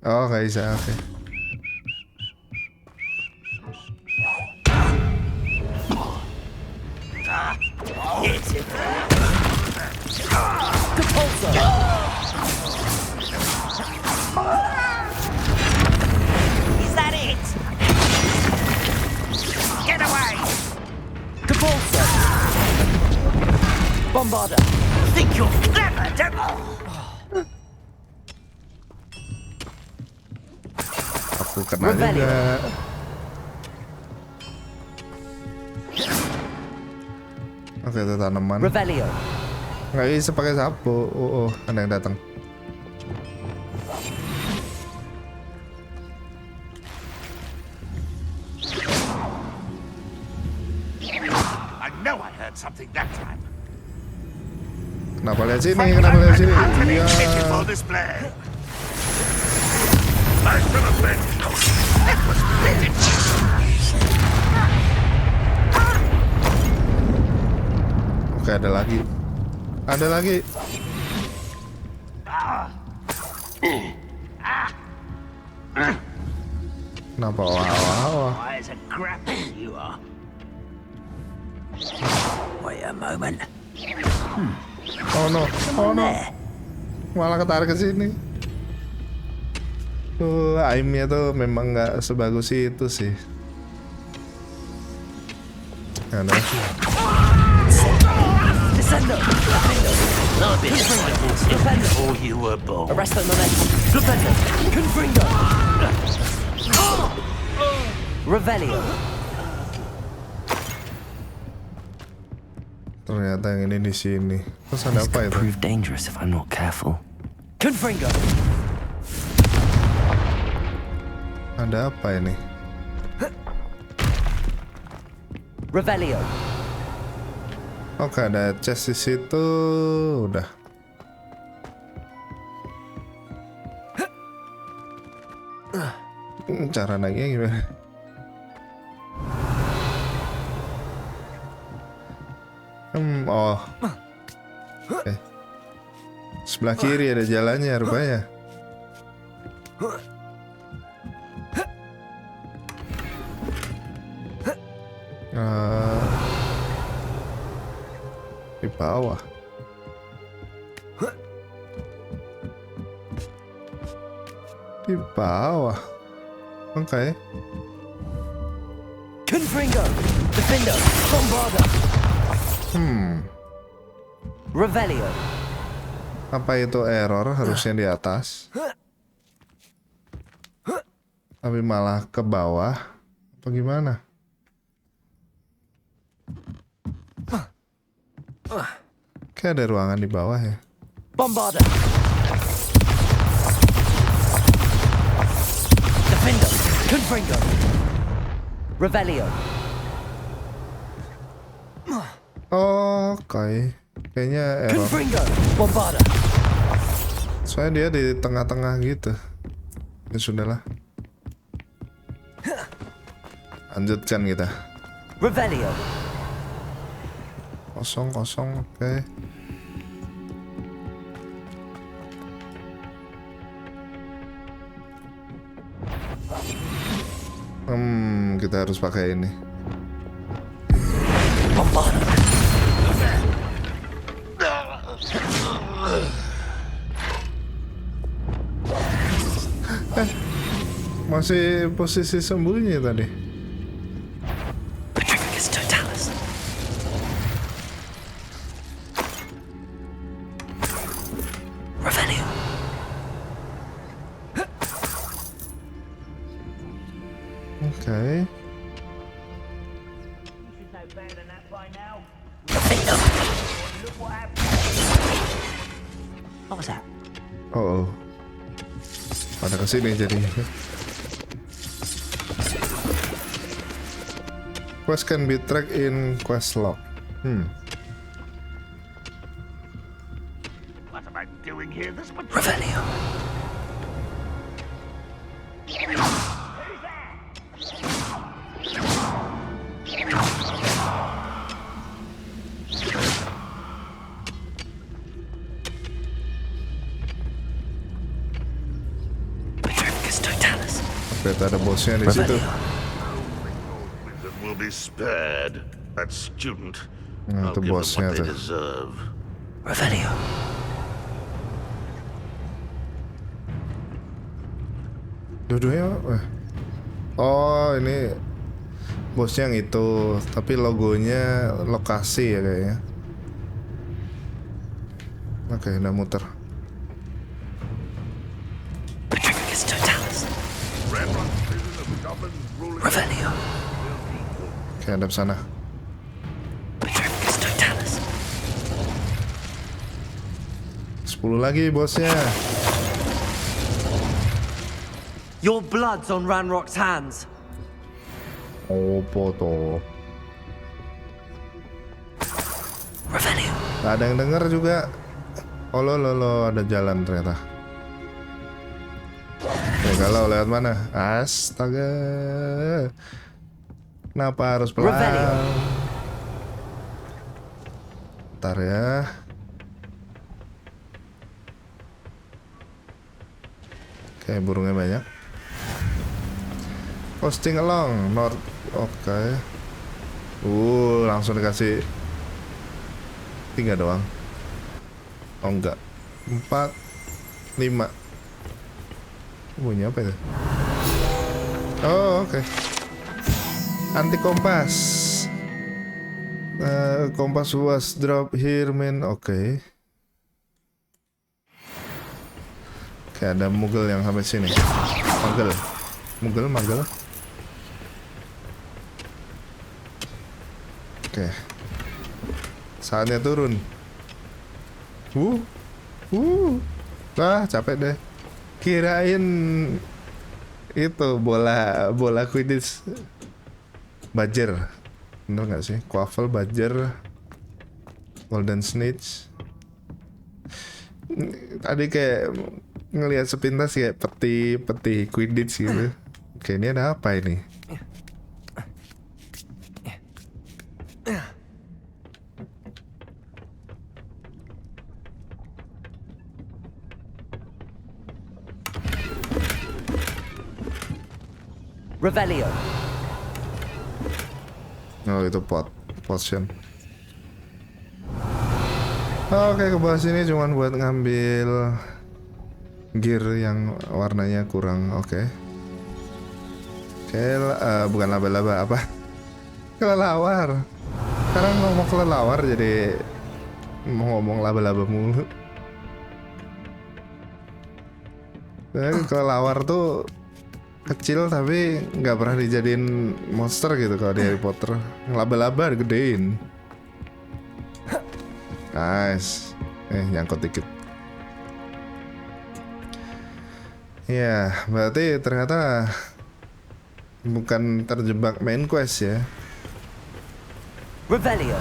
A: Oh, nggak bisa, oke.
Q: Is that it? Get away!
O: Depulsor. Bombarder.
Q: Think you're clever, don't you?
A: Aku kena juga. Oke, itu tanaman.
O: Revelio.
A: Nggak bisa pakai sapu. Oh, ada yang datang.
H: I know I heard something that time.
A: Kenapa lihat sini? Kenapa lihat sini? Iya. Oke, ada lagi. Ada lagi. Kenapa? Wah.
N: Why is a grapple you are? Wait a moment.
A: Oh no. Malah ketarik ke sini. Aimnya tuh memang nggak sebagus itu sih. Ada.
O: Descender.
Q: I've been fighting since before you were born.
O: Arrest the momentum. Defender. Confringo. Revelio.
A: Ternyata yang ini di sini. Terus ada apa itu?
C: Prove dangerous if I'm not careful.
O: Confringo.
A: Ada apa ini?
O: Revelio.
A: Oke, ada chest di situ. Udah. Cara naiknya gimana? Oke. Sebelah kiri ada jalannya rupanya. bawah. Di bawah. Oke.
C: Confringo, Defender, Bombarder. Revelio.
A: Apa itu error? Harusnya di atas. Tapi malah ke bawah. Apa gimana? Kayak ada ruangan di bawah ya.
C: Bombarder. Defender, Confringo. Revelio.
A: Oke. Kayaknya error.
C: Confringo, Bombarder.
A: Soalnya dia di tengah-tengah gitu. Ya sudahlah. Lanjutkan kita.
C: Revelio.
A: Kosong, oke. Kita harus pakai ini. Masih posisi sembunyi tadi. Okay.
C: What was that?
A: Oh. Pada kesini jadi. Quest can be tracked in quest log.
H: What am I doing here? This would
C: Revelio.
A: Ternyata ada bosnya di situ.
H: will be spared. That student.
A: Nah,
H: I'll
A: itu
H: give them
A: bosnya
H: what they
A: tuh.
H: deserve.
C: Revelio.
A: Dua-duanya oh ini bosnya yang itu, tapi logonya lokasi ya kayaknya. Oke, udah muter.
C: Revelio.
A: Oke, hadap sana. 10 lagi bosnya.
C: Your blood's on Ranrock's hands.
A: Opo toh.
C: Revelio.
A: Gak ada yang denger juga. Oh lo ada jalan ternyata. Oke, kalau lewat mana? Astaga. Kenapa harus pelan? Bentar ya. Oke, burungnya banyak. Posting along north. Oke. Langsung dikasih 3 doang. Oh enggak, 4, 5. Bunyi apa itu? Oh oke. Anti kompas. Kompas was drop here man. Oke. Kayak ada mugel yang sampai sini. Mugel. Oke. Saatnya turun. Capek deh. Kirain itu bola Quidditch Badger. Bener nggak sih? Quaffle, Badger, Golden Snitch. Tadi kayak ngelihat sepintas kayak peti Quidditch gitu. Oke, ini ada apa ini?
C: Revelio.
A: Oh itu potion. Oke, ke bawah sini cuman buat ngambil gear yang warnanya kurang. Oke, bukan laba-laba, apa? Kelelawar. Sekarang ngomong kelelawar jadi mau ngomong laba-laba mulu. Kelelawar tuh kecil tapi nggak pernah dijadiin monster gitu kalau di Harry Potter. Laba-laba digedein. Nice. Nyangkut dikit. Ya, berarti ternyata bukan terjebak main quest ya.
O: Revelio.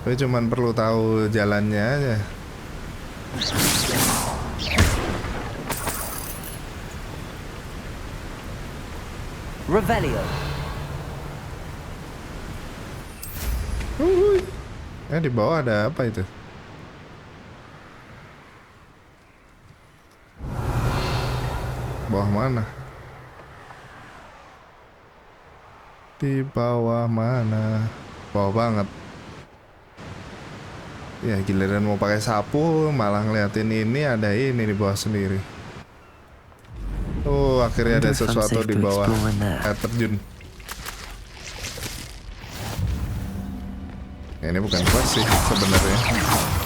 A: Gue cuman perlu tahu jalannya aja.
O: Revelio.
A: Di bawah ada apa itu? Bawah mana? Di bawah mana? Bawah banget. Ya giliran mau pakai sapu malah ngeliatin ini ada ini di bawah sendiri. Oh, akhirnya ada sesuatu di bawah air terjun. Ini bukan quest sih sebenarnya.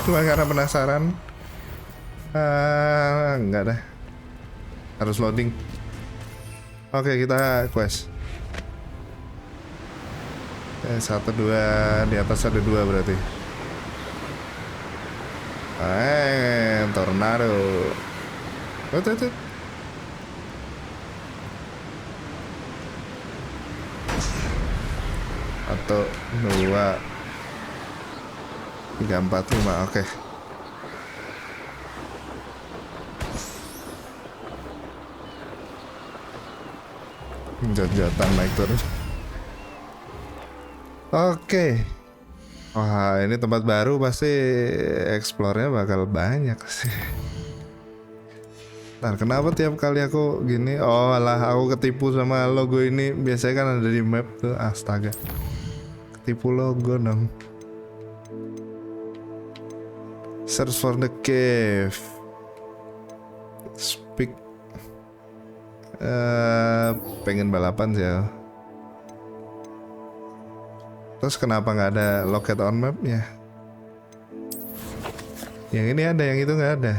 A: Cuma karena penasaran. Enggak dah. Harus loading. Oke, kita quest. 1, 2, di atas ada 2 berarti. Tornado. Tuh. 1, 2, 3, 4, 5, oke. Jat-jatan naik terus. Oke. Wah, ini tempat baru pasti explore-nya bakal banyak sih. Ntar kenapa tiap kali aku gini? Oh lah, aku ketipu sama logo ini. Biasanya kan ada di map tuh. Astaga, ketipu logo dong. Search for the cave. Speak. Pengen balapan sih ya. Terus kenapa nggak ada locate on map-nya? Yang ini ada, yang itu nggak ada.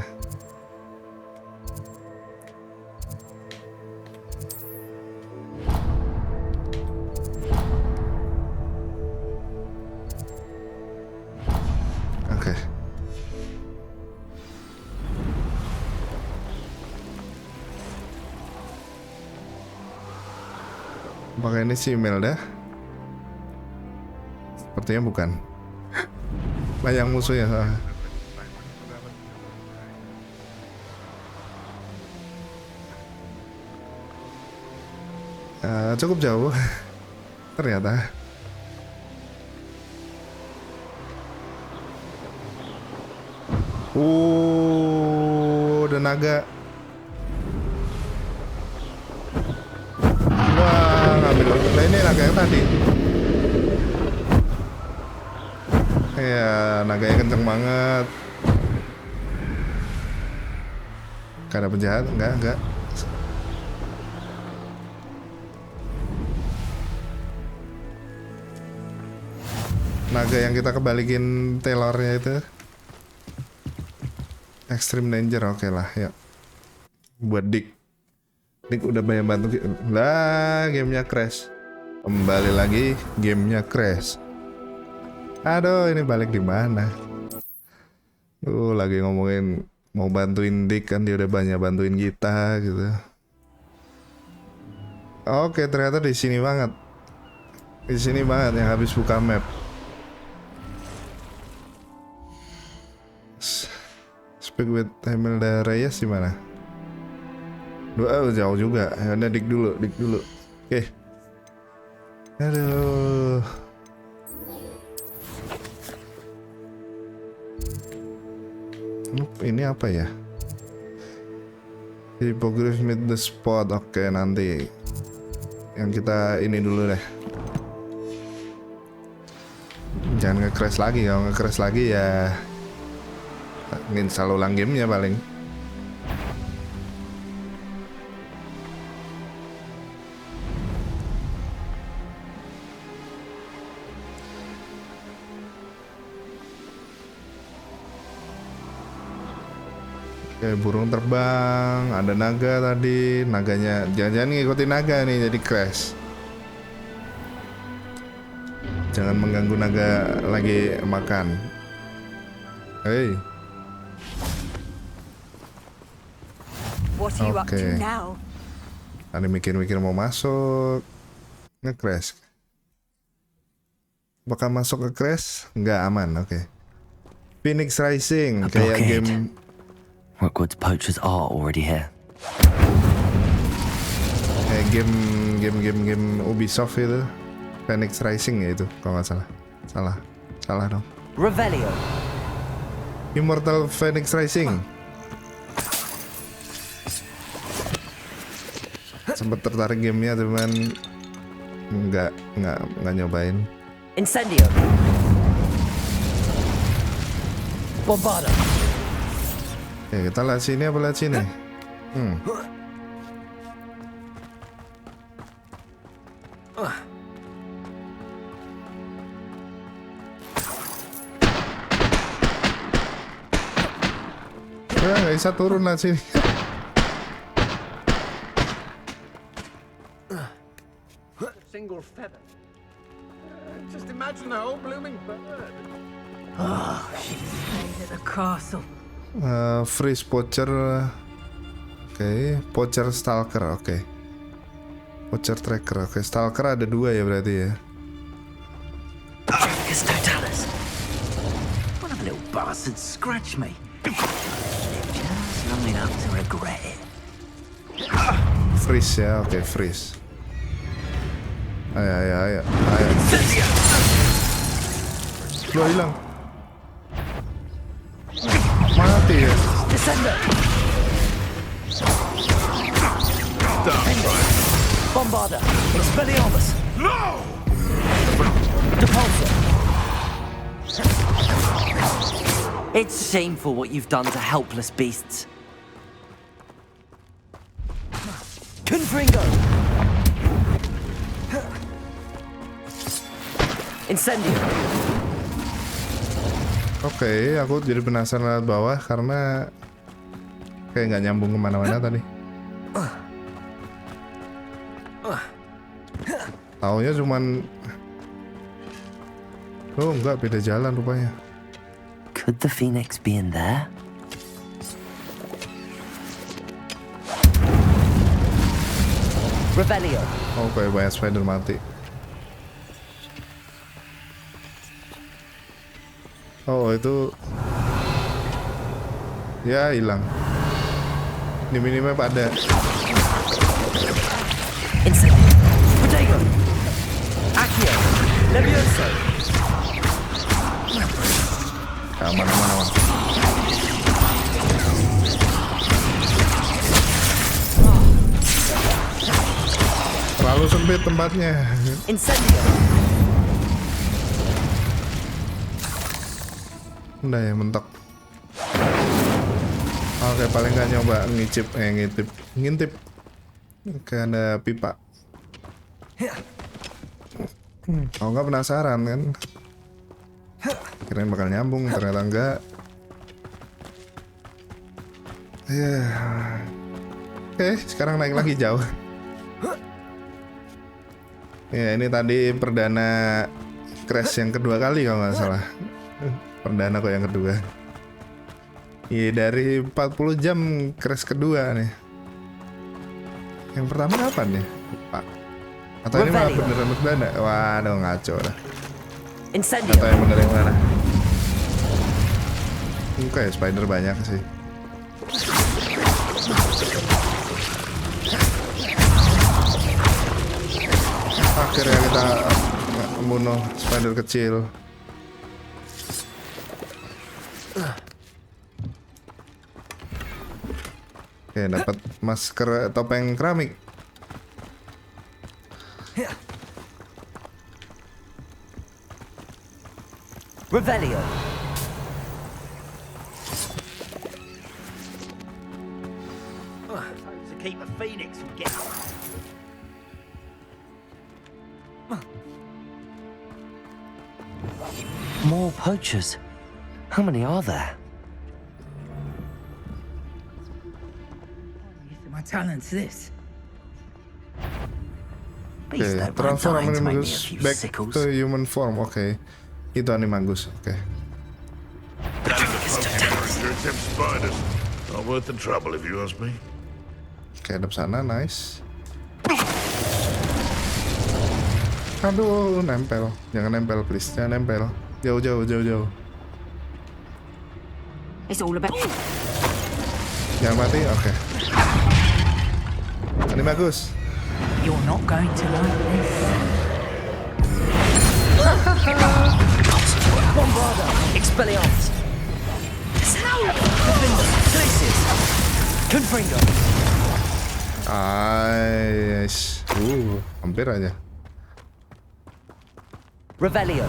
A: Oke. Apakah ini si Imelda? Sepertinya bukan. Bayang musuhnya. Cukup jauh. Ternyata. Ada naga. Wah, ngambil. Nah, ini naga yang tadi. Ya, naganya kenceng banget. Gak ada penjahat? Enggak. Naga yang kita kebalikin telornya itu. Extreme danger, oke lah, ya. Buat Deek. Deek udah banyak bantu. Lah, gamenya crash. Kembali lagi, gamenya crash. Aduh, ini balik di mana? Lagi ngomongin mau bantuin Deek kan, dia udah banyak bantuin kita gitu. Oke, ternyata di sini banget. Di sini banget yang habis buka map. Speak with Hazel dari di mana? Jauh juga. Ya udah Deek dulu. Oke. Aduh. Ini apa ya? Hippogriff meet the spot. Oke, nanti yang kita ini dulu deh. Jangan nge-crash lagi. Kalau nge-crash lagi ya Nginstal ulang gamenya paling. Oke, burung terbang, ada naga tadi, naganya jangan-jangan ngikutin naga nih jadi crash. Jangan mengganggu naga lagi makan. Hey. Oke. Tadi mikir-mikir mau masuk, nge-crash. Apakah masuk ke crash? Nggak aman, oke. Phoenix Rising, kayak game.
C: Rookwood's poachers are already here.
A: Kayak game Ubisoft itu, Phoenix Rising ya itu, kalau nggak salah. Salah dong.
C: Revelio.
A: Immortal Phoenix Rising. Sempet tertarik gamenya cuman nggak nyobain.
C: Incendio. Bombarda.
A: Ya kita lihat sini apa lihat sini? Nggak bisa turun lah sini.
L: Single feather. Just imagine the whole blooming bird.
J: Oh, she's stayed at the castle.
A: Freeze Poacher. Oke, Poacher Stalker, oke. Poacher Tracker, oke. Stalker ada 2 ya berarti ya.
N: Centaurus. One of the little bastards scratched me. Just long enough to regret it.
A: Freeze ya, oke, freeze. Ayo. Loh, hilang. Mati ya.
C: Bombarda. Expelliarmus. No. Depulsor. It's shameful what you've done to helpless beasts. Confringo. Incendio.
A: Oke, aku jadi penasaran lewat bawah karena kayak nggak nyambung kemana-mana tadi. Taunya cuman, oh enggak, beda jalan rupanya.
C: Could the phoenix be in there? Revelio.
A: Oh, kayak banyak spider mati. Oh, itu ya hilang. Di minimap ada.
C: Incendio. Protego. Accio. Levioso.
A: Aman. Terlalu sempit tempatnya.
C: Incendio.
A: Udah ya, mentok. Oke, paling nggak nyoba ngintip. Oke, ada pipa. Kalau nggak penasaran kan? Kirain bakal nyambung, ternyata enggak. Oke, sekarang naik lagi jauh. Ya, ini tadi perdana crash yang kedua kali kalau nggak salah. Perdana kok yang kedua. Iya, dari 40 jam crash kedua nih. Yang pertama kapan ya? Lupa. Atau ini malah beneran perdana? Waduh, ngaco dah. Atau yang bener yang mana? Oke, spider banyak sih. Akhirnya kita membunuh spider kecil. Oke, dapat masker topeng keramik.
C: Revelio.
Q: to keep a phoenix from getting.
C: More poachers. How many are there?
N: My talent's this.
A: Oke, transfer Animagus back to human form. Oke, itu Animagus. Oke.
H: Not worth the trouble if you ask me.
A: Oke, hadap sana, nice. Aduh, nempel. Jangan nempel, please. Jangan nempel. Jauh.
P: It's all about.
A: Jangan mati, oke. Ini bagus.
N: You're not going to like this.
O: Bombarda! Expelliarmus! Glacius! Confringo!
A: Nice. Hampir aja.
O: Revelio!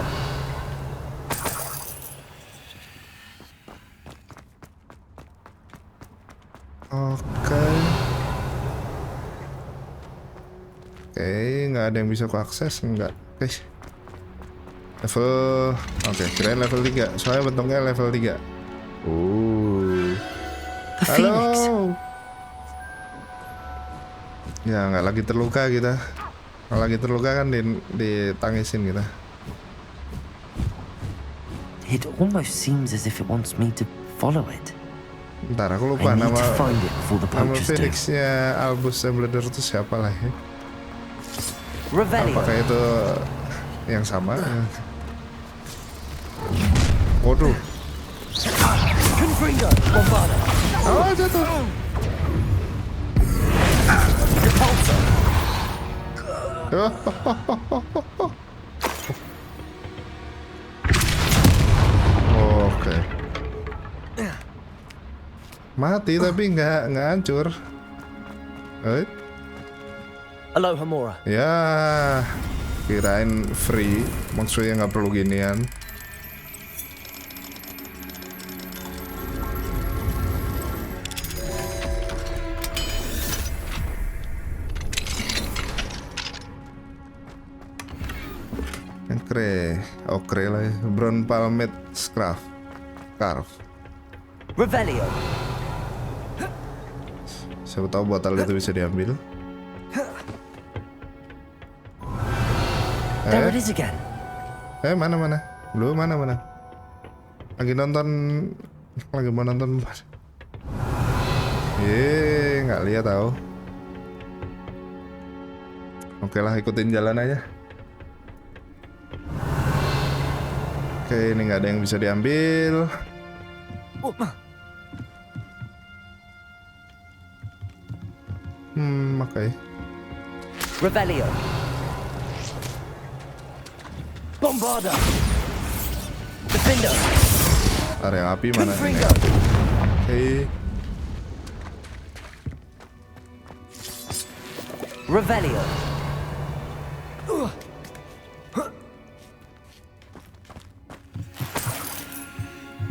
A: Oke, nggak ada yang bisa ku akses, enggak. Oke. Level, kirain level 3. Soalnya bentuknya level 3. Halo. Ya, nggak lagi terluka kita. Kalau lagi terluka kan ditangisin kita.
C: It almost seems as if it wants me to follow it.
A: Ntar aku lupa nama Phoenix-nya Albus Dumbledore itu siapa lah ya? Apakah itu yang sama? Waduh. Oh, jatuh. Oke. Mati tapi nggak hancur.
O: Halo Hamora.
A: Ya, kirain free, maksudnya nggak perlu ginian. Okre lah ya. Brown Palmet Scarf.
O: Revelio.
A: Siapa tahu botol itu bisa diambil.
O: There it is again.
A: Mana? Lu mana? Lagi mau nonton. Nggak lihat tahu. Oke lah, ikutin jalan aja. Oke, ini nggak ada yang bisa diambil. Oke.
O: Revelio. Bombarda. Defender.
A: Area api mana ini? Oke.
O: Revelio.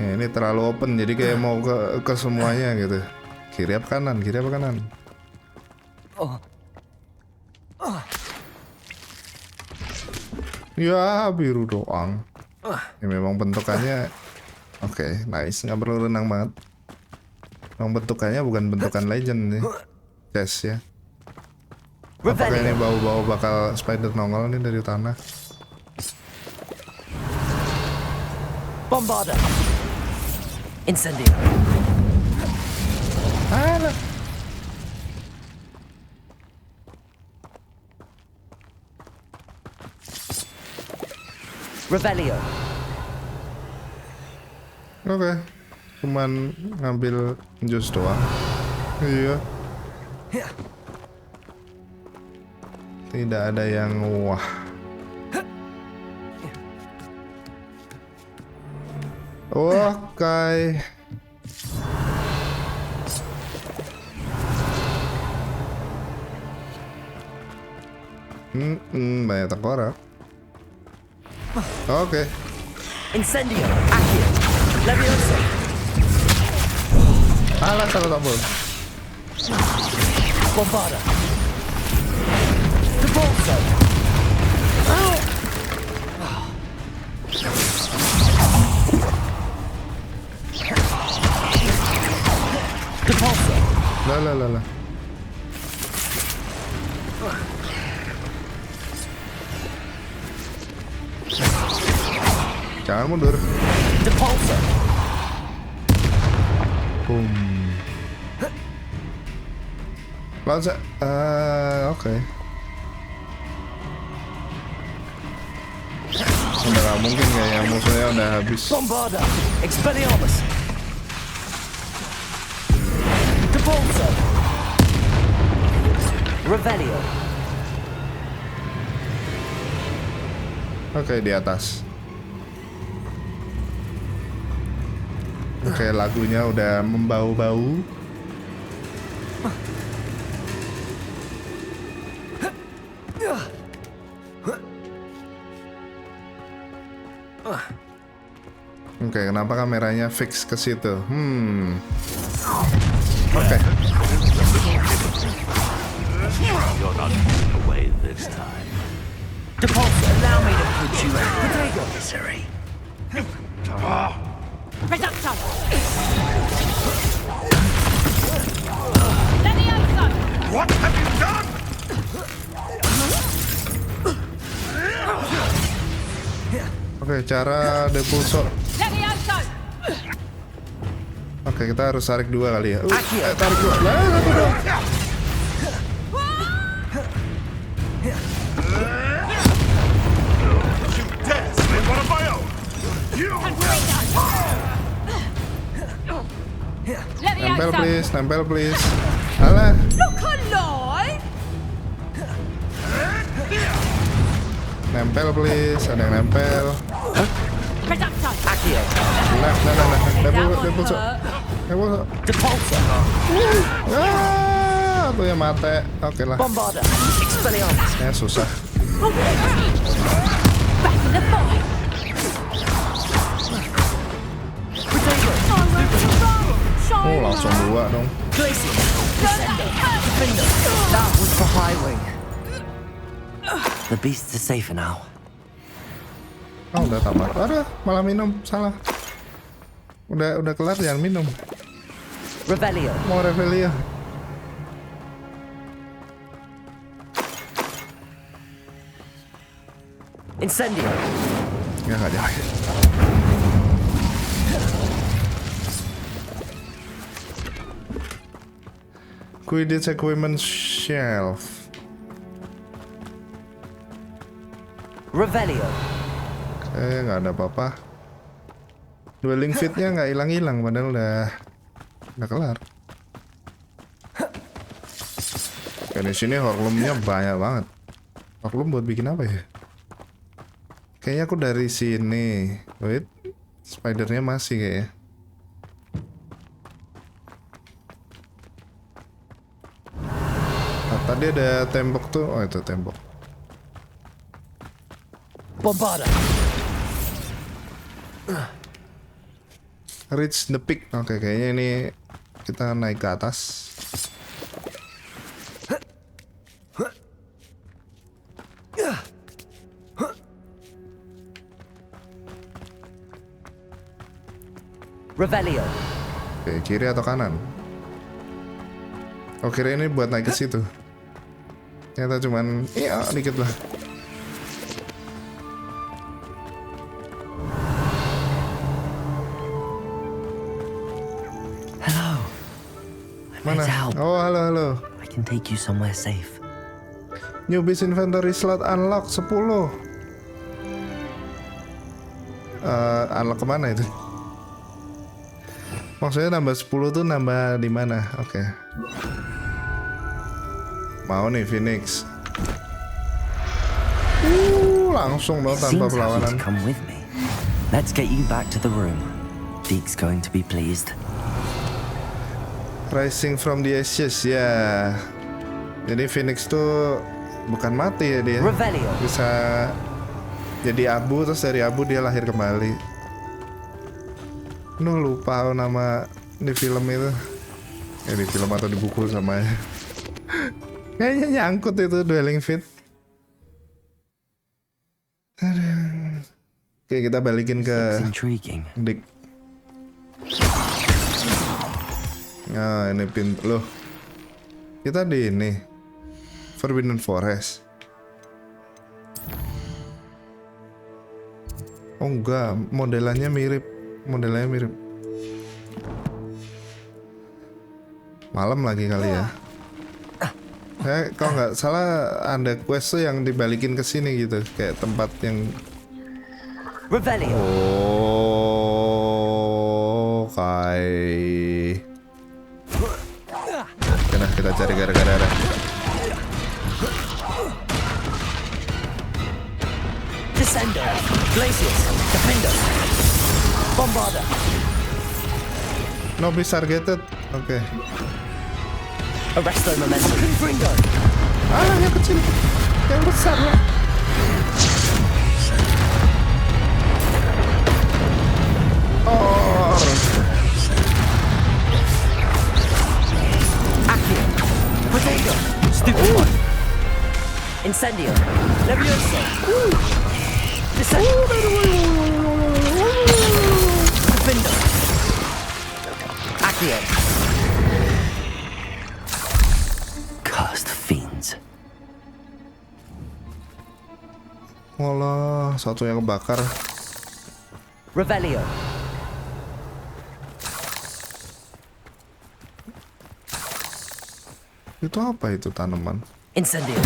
A: Ini terlalu open, jadi kayak mau ke semuanya gitu. Kiri apa kanan? Ya, biru doang. Ya memang bentukannya oke, nice, nggak perlu renang banget. Memang bentukannya bukan bentukan legend nih. Yes ya. Apakah ini bau-bau bakal spider nongol nih dari tanah?
O: Bombarda. Incendio.
A: Alah.
O: Revelio.
A: Oke. Cuman ngambil jus doang. Iya. Tidak ada yang wah. Oke. Banyak tengkorak. Oke.
O: Incendio. Accio. Leviosa.
A: Alah, salah tombol.
O: Bombarda. Depulso. Depulso.
A: Lah. Jangan mundur.
O: Depulso.
A: Boom. Langsung. Oke. Udah gak mungkin kayaknya musuhnya udah habis.
O: Bombarda. Expelliarmus. Depulso. Revelio.
A: Oke, di atas. Oke, lagunya udah membau-bau. Oke, kenapa kameranya fix ke situ? Oke.
N: You're not getting away this time.
O: Depulso, allow me to put you out. Potato.
N: Misery.
J: Reducto!
H: What have you done?
A: Oke, cara depulso. Oke, kita harus tarik 2 kali ya. Tarik 2. Lah, 1 dong. Nempel please. Alah.
J: Look alive!
A: Nempel please, ada yang nempel. Nah. Depulso. Tuh yang mate. Oke lah. Ya susah. Oh, langsung 2 dong.
O: That was for highway.
C: The beasts are safer now.
A: Oh, udah tamat. Aduh, malah minum. Salah. Udah kelar, jangan minum.
C: Revelio.
A: Mau Revelio.
C: Incendio.
A: Ya, nggak jadi. Quidditch Equipment Shelf.
C: Revelio.
A: Nggak ada apa-apa. Dwelling Fit-nya nggak hilang-hilang, padahal udah kelar. Oke, di sini horlumnya banyak banget. Horlum buat bikin apa ya? Kayaknya aku dari sini. Wait, spidernya masih kayaknya. Nah, tadi ada tembok tuh. Oh, itu tembok.
O: Bombarda.
A: Reach the peak. Oke, kayaknya ini kita naik ke atas.
C: Revelio.
A: Oke, kiri atau kanan? Oh, kira ini buat naik ke situ. Ternyata cuman iya dikit lah.
C: Hello.
A: Mana? Oh, halo.
C: I can take you somewhere safe.
A: Newbies inventory slot unlock 10. Unlock kemana itu? Maksudnya nambah 10 tuh nambah di mana? Oke. Mau nih Phoenix. Langsung dong tanpa perlawanan.
C: Come with me. Let's get you back to the room. Deek's going to be pleased.
A: Rising from the ashes ya. Jadi Phoenix tuh bukan mati ya dia.
C: Revelio.
A: Bisa jadi abu, terus dari abu dia lahir kembali. Lupa nama di film itu. Di film atau di buku sama ya. Kayaknya nyangkut itu dwelling fit. Aduh. Oke, kita balikin ke Deek. Nah, ini pintu loh. Kita di ini Forbidden Forest. Oh enggak, modelannya mirip. Malam lagi kali ya. Kalau nggak salah ada quest tuh yang dibalikin ke sini gitu, kayak tempat yang
C: Revelio.
A: Oh, kayak. Kita cari gara-gara ada.
C: Descender, Glacius, Defender, Bombarder.
A: No, please targeted. Oke.
C: Arresto momentum. Gringo.
A: Yang kecil. Yang besar lah. Oh.
C: Accio. Potato. Stupid. Incendio. Levioso. Descender. Defender. Accio. Cursed fiends.
A: Walah, satu yang kebakar.
C: Revelio.
A: Itu apa itu tanaman?
C: Incendio.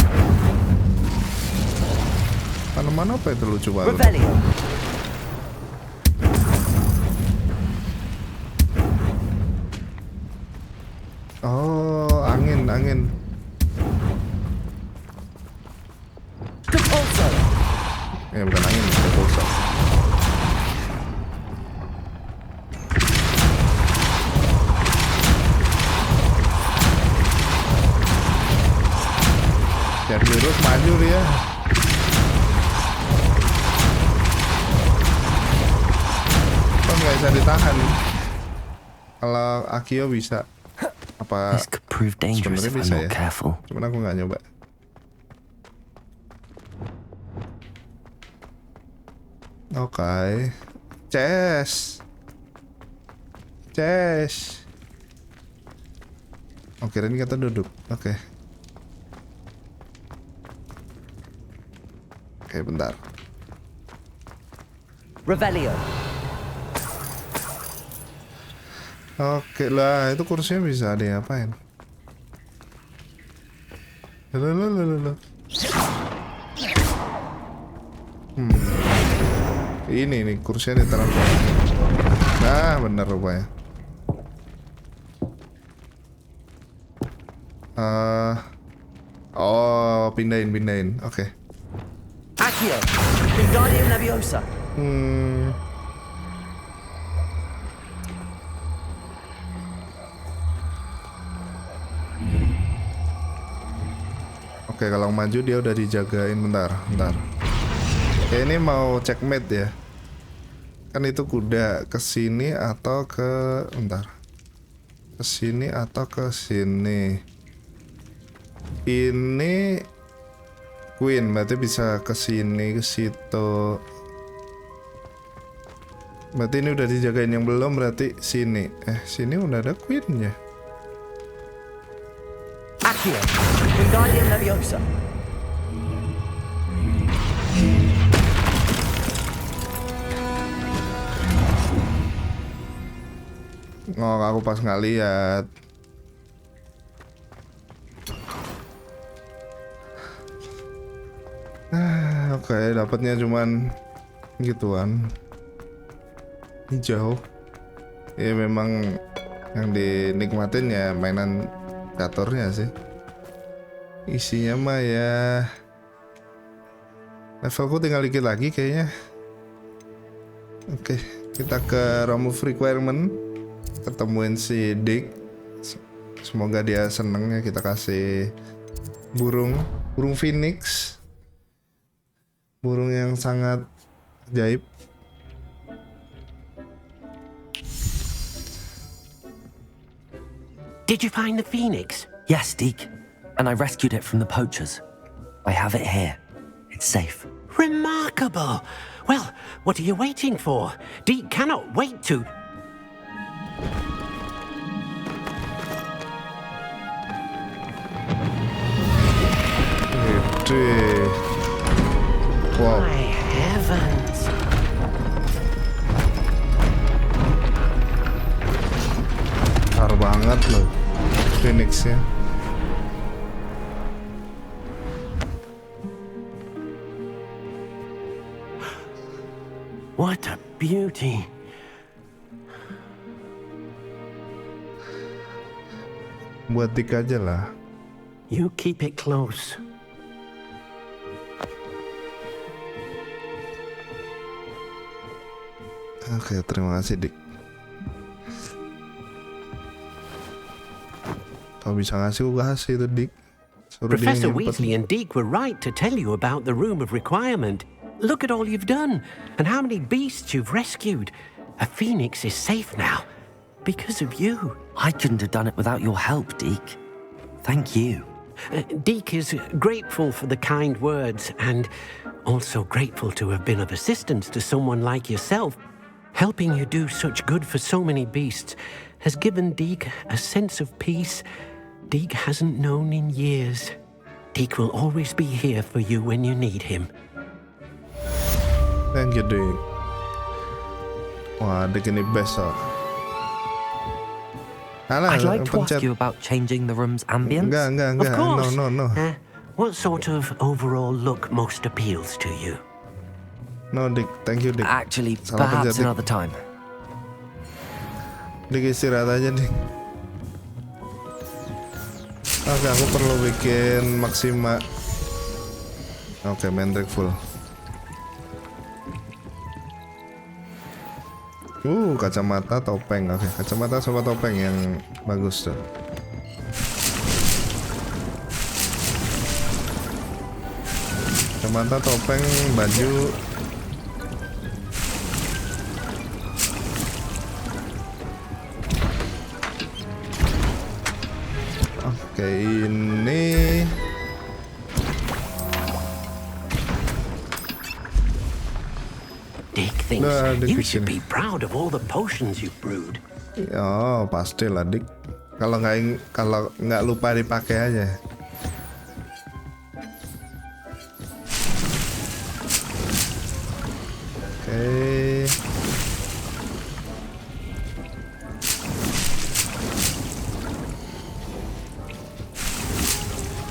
A: Tanaman apa itu lucu banget?
C: Revelio.
A: Oh, angin.
C: Depulso.
A: Ya bukan angin, depulso. Centaurus maju dia. Kok nggak bisa ditahan? Kalau Akio bisa. Apa
C: This could prove dangerous if I'm
A: bisa
C: not
A: ya?
C: careful.
A: Cuman aku nggak nyoba. Oke. Chest. Oke, ini kita duduk. Oke, bentar.
C: Revelio.
A: Oke lah, itu kursinya bisa diapain? Loh. Ini nih kursinya ditaruh. Nah, bener rupanya. Oh, pindahin. Oke.
C: Accio. Wingardium Leviosa.
A: Oke, kalau maju dia udah dijagain. Bentar. Oke, ini mau checkmate ya. Kan itu kuda kesini atau ke kesini atau ke sini. Ini Queen, berarti bisa ke sini, ke situ. Berarti ini udah dijagain, yang belum berarti sini. Sini udah ada Queennya.
C: Accio. Wingardium Leviosa.
A: Oh, aku pas nggak lihat. Oke, dapatnya cuman gituan. Hijau. Ya memang yang dinikmatin ya mainan caturnya sih. Isinya mah ya levelku tinggal dikit lagi kayaknya. Oke, kita ke remove requirement. Ketemuin si Deek. Semoga dia seneng ya, kita kasih burung phoenix. Burung yang sangat ajaib.
B: Did you find the phoenix?
C: Yes, Deek. and I rescued it from the poachers. I have it here. It's safe.
B: Remarkable. Well, what are you waiting for? Deek cannot wait to...
A: Wow.
B: My heavens.
A: Besar banget loh Phoenix-nya.
B: What a beauty.
A: Buat Deek aja lah.
B: You keep it close.
A: Oke, terima kasih Deek. Kalau bisa ngasih, gue kasih itu Deek. Suruh dia
B: Professor
A: nyimpen.
B: Weasley and Deek were right to tell you about the Room of Requirement. Look at all you've done, and how many beasts you've rescued. A phoenix is safe now, because of you.
C: I couldn't have done it without your help, Deek. Thank you.
B: Deek is grateful for the kind words, and also grateful to have been of assistance to someone like yourself. Helping you do such good for so many beasts has given Deek a sense of peace Deek hasn't known in years. Deek will always be here for you when you need him.
A: Thank you, Deek. Wah, Deek ini best loh.
C: I'd like to ask you about changing the room's ambience.
A: Enggak.
B: Of course.
A: No.
B: What sort of overall look most appeals to you?
A: No, Deek. Thank you, Deek.
C: Actually,
A: Salah
C: perhaps
A: pencet, Deek.
C: another time.
A: Deek istirahat aja, Deek. Oke, aku perlu bikin maksima. Oke, Mandrake full. Kacamata topeng. Oke, kacamata sama topeng yang bagus tuh. Kacamata, topeng, baju. Oke, ini
B: Deek thinks you should be proud of all the potions you've brewed.
A: Oh, pastilah, Deek. Kalau nggak lupa dipakai aja. Oke.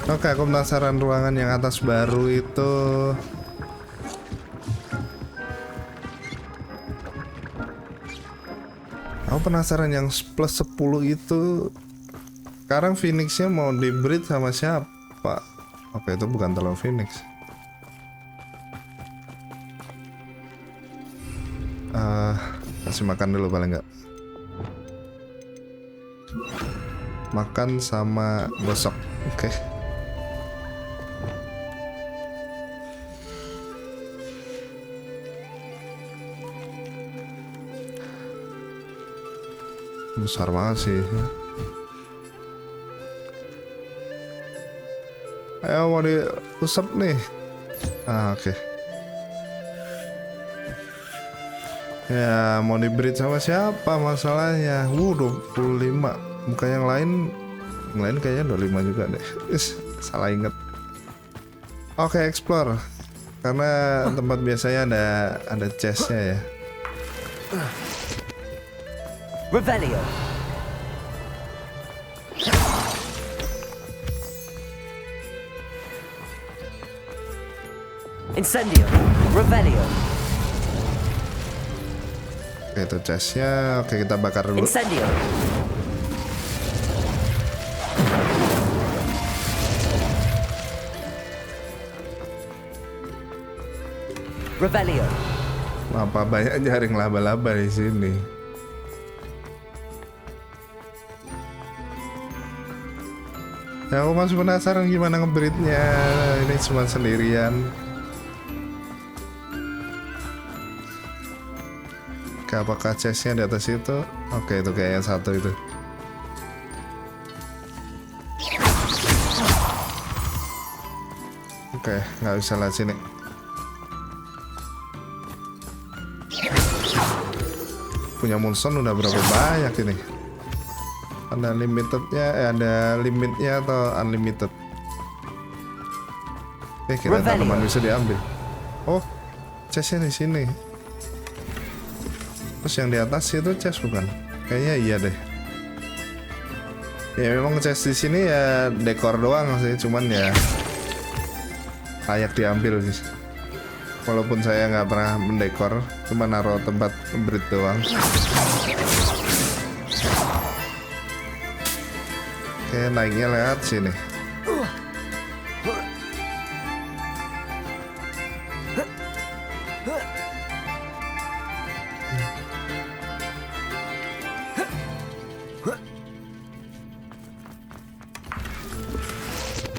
A: Oke, aku penasaran ruangan yang atas baru itu. Aku penasaran yang plus 10 itu. Sekarang Phoenix-nya mau di-breed sama siapa? Oke, itu bukan telur Phoenix. Kasih makan dulu paling nggak. Makan sama gosok. Oke. Besar banget sih. Ayo, mau diusap nih. Oke. Ya, mau di-breed sama siapa masalahnya? 25. Bukan yang lain kayaknya 25 juga deh. Salah inget. Oke, explore. Karena tempat biasanya ada chestnya ya.
C: Revelio. Incendio. Revelio.
A: Oke, itu chestnya. Oke, kita bakar dulu.
C: Incendio. Revelio.
A: Apa banyak jaring laba-laba di sini? Ya, aku masih penasaran gimana ngebreednya. Ini cuma sendirian. Oke, apakah chestnya di atas itu? Oke, itu kayak yang satu itu. Oke, nggak bisa lihat sini. Punya moonstone udah berapa banyak ini? Ada limitednya, ada limitnya atau unlimited? Kira tanaman bisa diambil. Oh, chestnya di sini. Terus yang di atas itu chest bukan? Kayaknya iya deh. Ya memang chest di sini ya dekor doang sih, cuman ya layak diambil sih. Walaupun saya nggak pernah mendekor, cuma naruh tempat breed doang. Oke, naiknya lewat sini.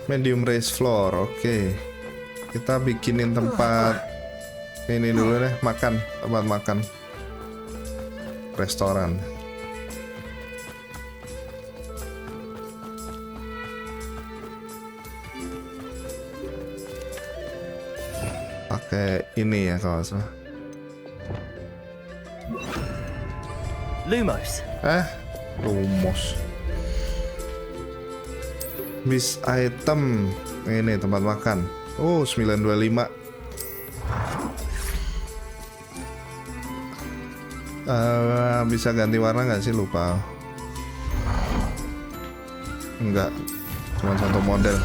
A: Medium raised floor, oke. Kita bikinin tempat ini dulu deh, makan, tempat makan, restoran. Pakai ini ya kalau salah.
V: Lumos.
A: Lumos. Bis item. Ini tempat makan. Oh, 925. Bisa ganti warna nggak sih? Lupa. Enggak. Cuma satu model.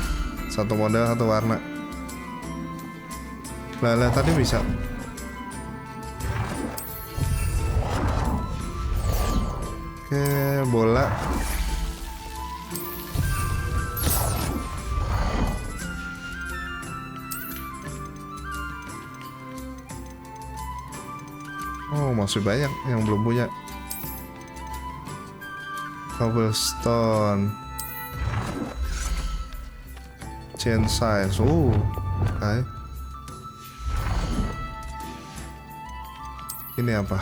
A: Satu model, satu warna. Lah tadi bisa. Oke, bola. Oh, masih banyak yang belum punya. Cobblestone. Chain size. Oh, okay. Ini apa?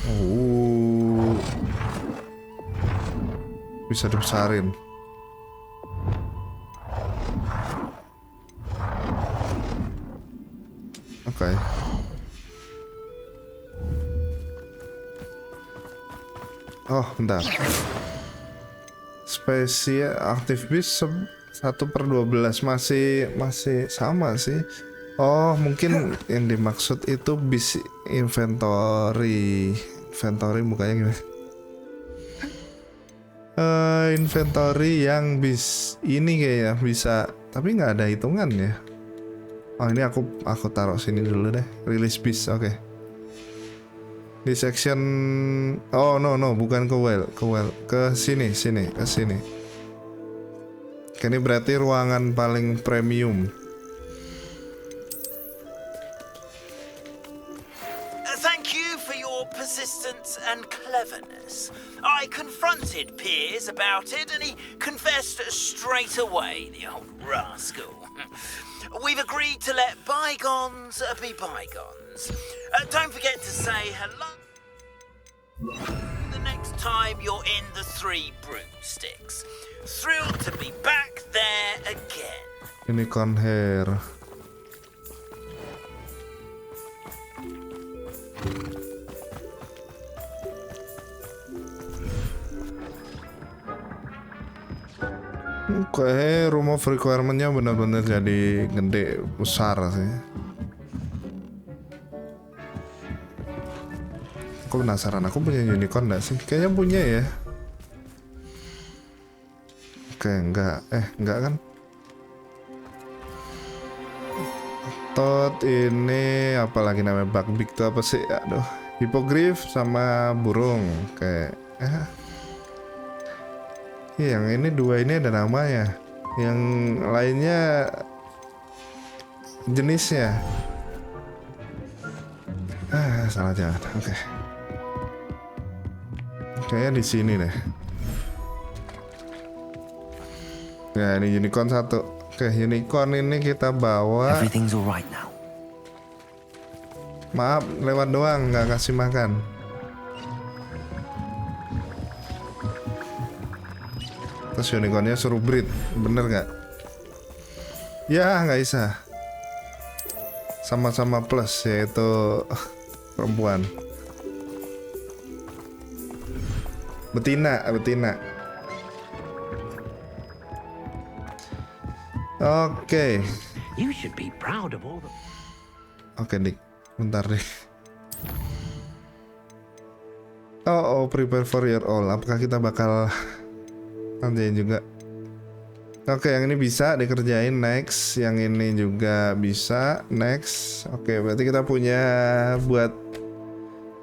A: Oh, bisa dibesarin. Oke. Oh, bentar. Spesies aktif bis 1/12 masih sama sih. Oh, mungkin yang dimaksud itu bis inventory. Inventory mukanya gimana? Inventory yang bis ini kayaknya bisa, tapi nggak ada hitungan ya. Oh, ini aku taruh sini dulu deh. Release bis, oke. Di section, oh no bukan ke well, ke sini. Ini berarti ruangan paling premium.
Q: Thank you for your persistence and cleverness. I confronted Piers about it and he confessed straight away, the old rascal. We've agreed to let bygones be bygones. Don't forget to say hello the next time you're in the Three Broomsticks. Thrilled to be back there again.
A: Unicorn hair. Oke, room of requirement-nya benar-benar jadi gede, besar sih. Aku penasaran, aku punya unicorn nggak sih? Kayaknya punya ya. Oke, enggak kan? Tot ini apalagi namanya bug tuh apa sih? Aduh, hippogriff sama burung. Kayak yang ini dua ini ada namanya, yang lainnya jenisnya. Salah jalan. Oke. Kayaknya di sini deh. Ya, ini unicorn satu. Oke, unicorn ini kita bawa.
C: Everything's alright now.
A: Maaf, lewat doang, nggak kasih makan. Terus unicornnya suruh breed, bener nggak? Ya nggak bisa. Sama-sama plus, yaitu perempuan. Betina. Oke.
B: You should be proud of all the...
A: Oke, Deek. Bentar deh. Oh, prepare for your all. Apakah kita bakal kerjain juga? Oke, yang ini bisa dikerjain, next. Yang ini juga bisa, next. Oke, berarti kita punya buat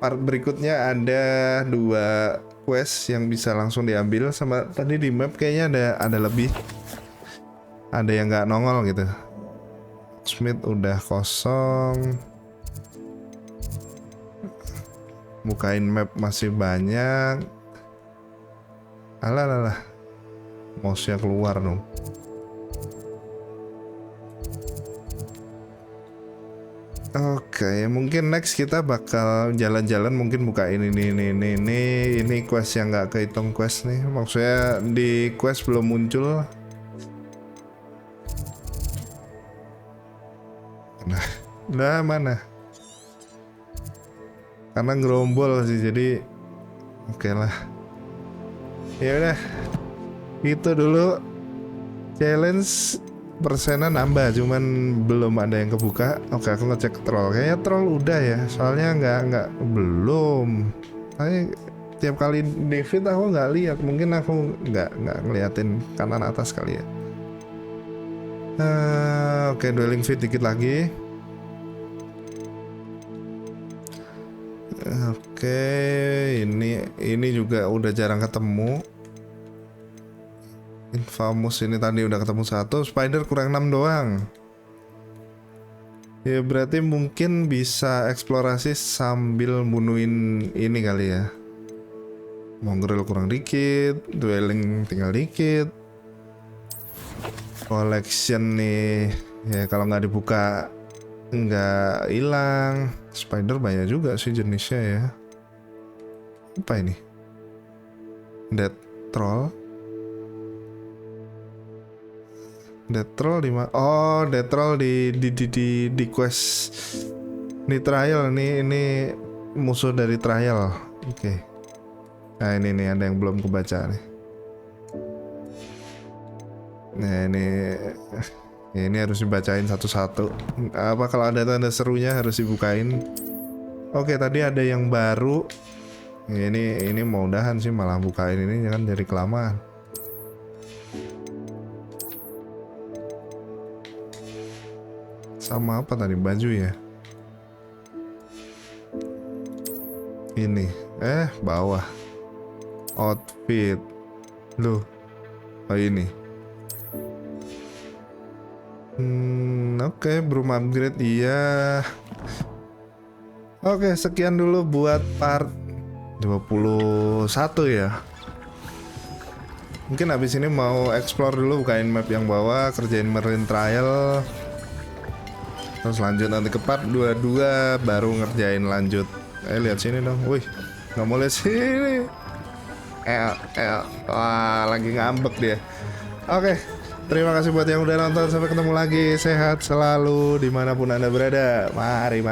A: part berikutnya ada 2 quest yang bisa langsung diambil. Sama tadi di map kayaknya ada lebih. Ada yang nggak nongol gitu. Smith udah kosong. Bukain map masih banyak. Alah. Mouse-nya keluar dong. Oke, mungkin next kita bakal jalan-jalan, mungkin buka ini quest yang nggak kehitung quest nih. Maksudnya di quest belum muncul. Nah, mana? Karena gerombol sih, jadi oke lah. Ya udah, itu dulu challenge persennya nambah, cuman belum ada yang kebuka. Oke, aku ngecek troll. Kayaknya troll udah ya, soalnya nggak belum. Tiap kali David aku nggak lihat, mungkin aku nggak ngeliatin kanan atas kali ya. Oke, dwelling feet dikit lagi. Oke, ini juga udah jarang ketemu. Infamous ini tadi udah ketemu 1. Spider kurang 6 doang. Ya berarti mungkin bisa eksplorasi sambil bunuhin ini kali ya. Mongrel kurang dikit, dwelling tinggal dikit. Collection nih, ya kalau nggak dibuka nggak hilang. Spider banyak juga sih jenisnya ya. Apa ini? Dead Troll. Dead Troll di mana? Oh, Dead Troll di quest. Ini trial nih, ini musuh dari trial. Oke. Nah, ini nih ada yang belum kebaca nih. Nah, ini harus dibacain satu-satu. Apa kalau ada tanda serunya harus dibukain. Oke, tadi ada yang baru. Ini mau udahan sih, malah bukain ini kan jadi kelamaan. Sama apa tadi, baju ya? Ini bawah outfit loh. Oh ini. Oke, broom upgrade iya. Oke, sekian dulu buat part 21 ya. Mungkin habis ini mau explore dulu, bukain map yang bawah, kerjain marine trial. Terus lanjut nanti ke part 22 baru ngerjain lanjut. Lihat sini dong. Wih, nggak mau lihat sini. Wah, lagi ngambek dia. Oke. Terima kasih buat yang udah nonton. Sampai ketemu lagi. Sehat selalu dimanapun Anda berada. Mari.